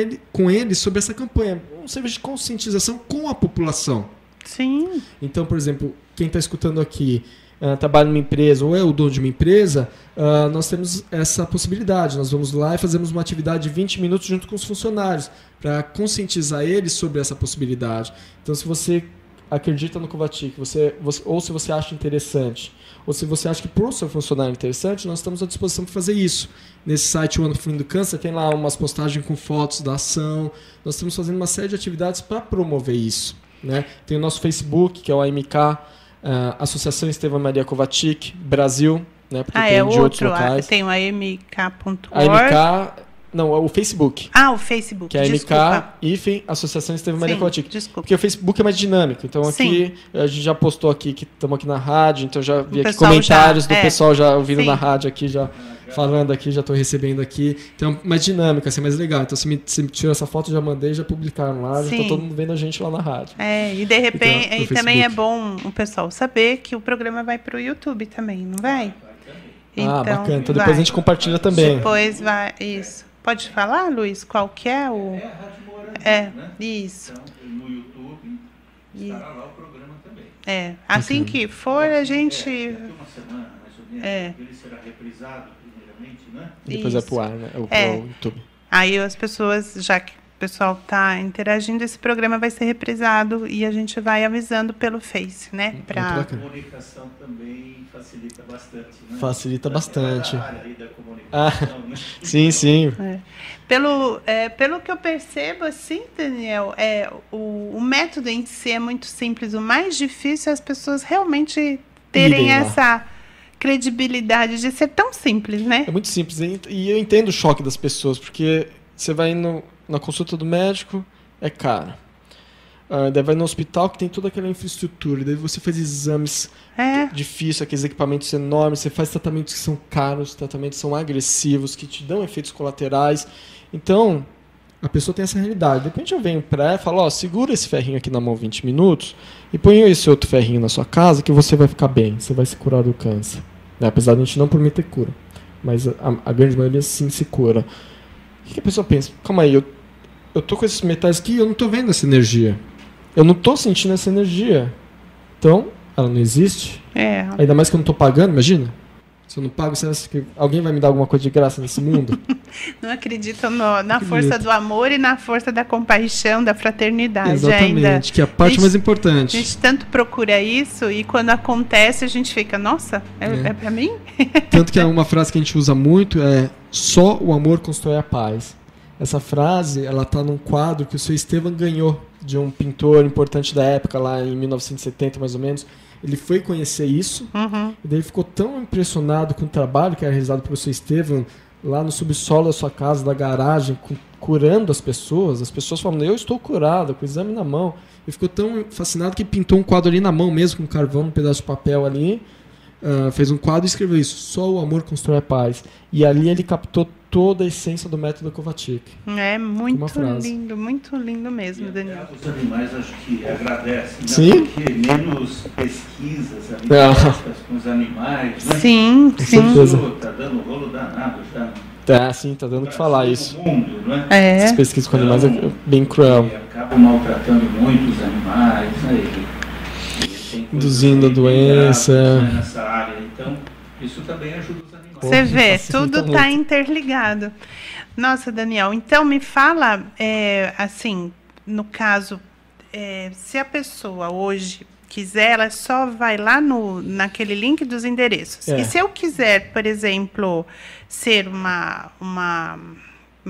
eles sobre essa campanha, um serviço de conscientização com a população. Sim. Então, por exemplo, quem está escutando aqui trabalha numa empresa ou é o dono de uma empresa, nós temos essa possibilidade. Nós vamos lá e fazemos uma atividade de 20 minutos junto com os funcionários para conscientizar eles sobre essa possibilidade. Então, se você acredita no Covatic, ou se você acha interessante, ou se você acha que para o seu funcionário é interessante, nós estamos à disposição para fazer isso. Nesse site O Ano Fim do Câncer tem lá umas postagens com fotos da ação. Nós estamos fazendo uma série de atividades para promover isso, né? Tem o nosso Facebook, que é o AMK, Associação Estevão Maria Covatic Brasil, né? Porque tem de outros locais. Tem o amk.org. Não, é o Facebook. O Facebook, que é AMK, Associação Estevão Maria Covatic. Desculpa. Porque o Facebook é mais dinâmico. Então aqui, a gente já postou aqui que estamos aqui na rádio, então já vi aqui comentários do pessoal já ouvindo na rádio aqui, já falando aqui, já estou recebendo aqui. Então, mais dinâmica, assim, mais legal. Então, você me tirou essa foto, já mandei, já publicaram lá, já está todo mundo vendo a gente lá na rádio. E de repente, então, e também é bom o pessoal saber que o programa vai para o YouTube também, não vai? Então, bacana. Então depois a gente compartilha também. Depois vai, isso. Pode falar, Luiz, qual que é o... É a Rádio Morandinha, né? Isso. Então, no YouTube estará lá o programa também. Assim que for, a gente... Daqui uma semana, mais ou menos, ele será reprisado primeiramente, né? Depois é pro ar, né? Pro YouTube. Aí as pessoas, já que o pessoal está interagindo, esse programa vai ser reprisado e a gente vai avisando pelo Face, né? A comunicação também facilita bastante, né? Facilita bastante. A área aí da comunicação, né? Sim. Pelo que eu percebo, assim, Daniel, o método em si é muito simples. O mais difícil é as pessoas realmente terem essa credibilidade de ser tão simples, né? É muito simples. E eu entendo o choque das pessoas, porque você vai na consulta do médico, é caro. Daí vai no hospital que tem toda aquela infraestrutura, daí você faz exames difíceis, aqueles equipamentos enormes, você faz tratamentos que são caros, tratamentos que são agressivos, que te dão efeitos colaterais. Então, a pessoa tem essa realidade. De repente eu venho para ela e falo, segura esse ferrinho aqui na mão 20 minutos e põe esse outro ferrinho na sua casa que você vai ficar bem, você vai se curar do câncer. Apesar de a gente não prometer cura, mas a grande maioria sim se cura. O que a pessoa pensa? Calma aí, eu tô com esses metais aqui e eu não tô vendo essa energia. Eu não tô sentindo essa energia. Então, ela não existe. Ainda mais que eu não tô pagando, imagina. Se eu não pago, você acha que alguém vai me dar alguma coisa de graça nesse mundo? Não acredito na força do amor e na força da compaixão, da fraternidade. Exatamente, que é a parte mais importante. A gente tanto procura isso e quando acontece a gente fica, nossa, é pra mim? Tanto que é uma frase que a gente usa muito, só o amor constrói a paz. Essa frase, ela está num quadro que o seu Estevão ganhou de um pintor importante da época, lá em 1970 mais ou menos. Ele foi conhecer isso, e daí ele ficou tão impressionado com o trabalho que era realizado pelo seu Estevão, lá no subsolo da sua casa, da garagem, curando as pessoas falam, eu estou curado, com o exame na mão. Ele ficou tão fascinado que pintou um quadro ali na mão mesmo, com carvão, um pedaço de papel ali, fez um quadro e escreveu isso, só o amor constrói a paz. E ali ele captou toda a essência do método Covatic. É muito lindo mesmo, Daniel. Os animais acho que agradecem, né? Sim? Porque menos pesquisas com os animais, né? Sim. Está dando rolo danado já. Sim, tá dando o que falar isso. Mundo, né? As pesquisas com animais é bem cruel. E acabam maltratando muito os animais, né? Induzindo a doença. Nessa área. Então, isso também ajuda os animais. Você vê, tudo está interligado. Nossa, Daniel, então me fala, assim, no caso, se a pessoa hoje quiser, ela só vai lá naquele link dos endereços. E se eu quiser, por exemplo, ser uma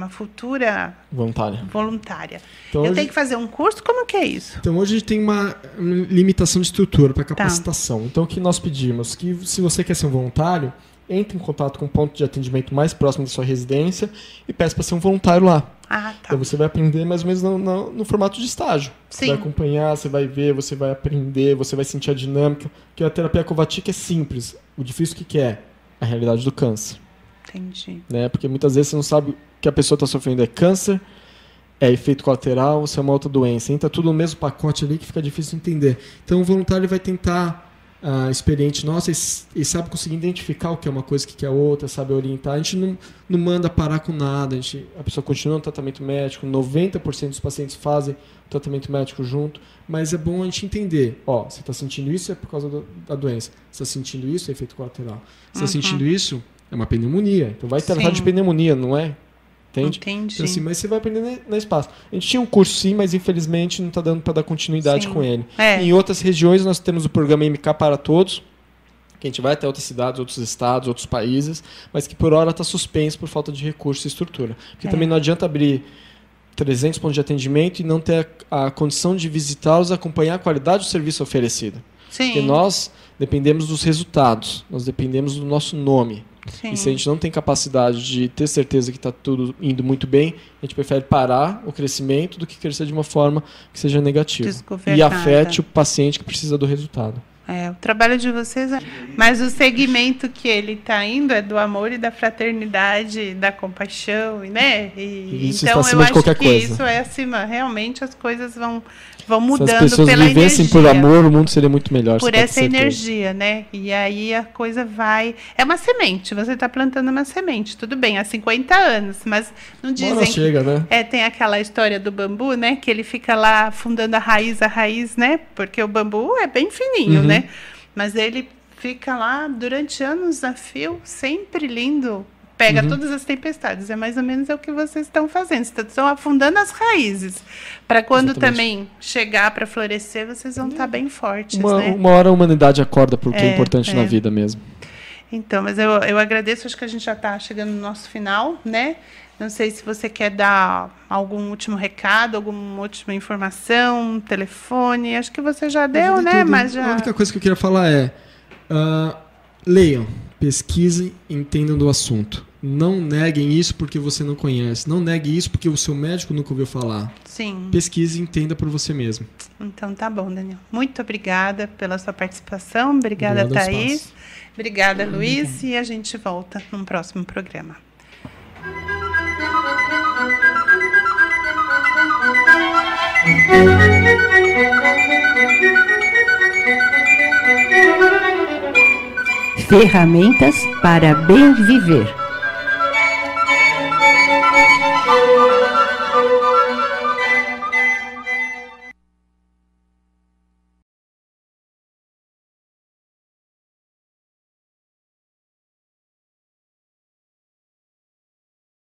futura voluntária. Então, eu tenho que fazer um curso? Como que é isso? Então, hoje a gente tem uma limitação de estrutura para capacitação. Então, o que nós pedimos? Que se você quer ser um voluntário, entre em contato com o ponto de atendimento mais próximo da sua residência e peça para ser um voluntário lá. Então, você vai aprender mais ou menos no formato de estágio. Você vai acompanhar, você vai ver, você vai aprender, você vai sentir a dinâmica. Porque a terapia Kovačič é simples. O difícil que é? A realidade do câncer. Entendi. Né? Porque muitas vezes você não sabe que a pessoa está sofrendo é câncer, é efeito colateral, ou se é uma outra doença. Entra tudo no mesmo pacote ali que fica difícil de entender. Então o voluntário vai tentar, experiente nosso, e sabe conseguir identificar o que é uma coisa, o que é outra, sabe orientar. A gente não manda parar com nada, a pessoa continua no tratamento médico, 90% dos pacientes fazem o tratamento médico junto, mas é bom a gente entender, você está sentindo isso é por causa da doença, você está sentindo isso é efeito colateral, você está sentindo isso é uma pneumonia, então vai tratar de pneumonia, não é? Entende? Entendi. Então, assim, mas você vai aprender na espaço. A gente tinha um curso sim, mas infelizmente não está dando para dar continuidade com ele. Em outras regiões nós temos o programa MK para Todos, que a gente vai até outras cidades, outros estados, outros países, mas que por hora está suspenso por falta de recurso e estrutura. Porque também não adianta abrir 300 pontos de atendimento e não ter a condição de visitá-los e acompanhar a qualidade do serviço oferecido. Porque nós dependemos dos resultados, nós dependemos do nosso nome. E se a gente não tem capacidade de ter certeza que está tudo indo muito bem, a gente prefere parar o crescimento do que crescer de uma forma que seja negativa e afete o paciente que precisa do resultado. O trabalho de vocês mas o segmento que ele está indo é do amor e da fraternidade, da compaixão, né? Isso então está acima de qualquer coisa. Isso é acima. Realmente as coisas vão mudando pela energia. Se as pessoas vivessem por amor, o mundo seria muito melhor. Por essa energia, né? E aí a coisa vai... É uma semente, você está plantando uma semente. Tudo bem, há 50 anos, mas não dizem... Bora, chega, né? Tem aquela história do bambu, né? Que ele fica lá fundando a raiz, né? Porque o bambu é bem fininho, né? Mas ele fica lá durante anos a fio, sempre lindo. Pega todas as tempestades. É mais ou menos o que vocês estão fazendo. Vocês estão afundando as raízes. Para quando também chegar para florescer, vocês vão estar bem fortes. Uma hora a humanidade acorda porque é importante na vida mesmo. Então, mas eu agradeço. Acho que a gente já está chegando no nosso final, né? Não sei se você quer dar algum último recado, alguma última informação, telefone. Acho que você já deu, né? Mas já... A única coisa que eu queria falar é... leiam, pesquisem, entendam do assunto. Não neguem isso porque você não conhece. Não negue isso porque o seu médico nunca ouviu falar. Sim. Pesquise e entenda por você mesmo. Então tá bom, Daniel. Muito obrigada pela sua participação. Obrigada, Thaís. Obrigada, Luiz. E a gente volta num próximo programa. Ferramentas para bem viver.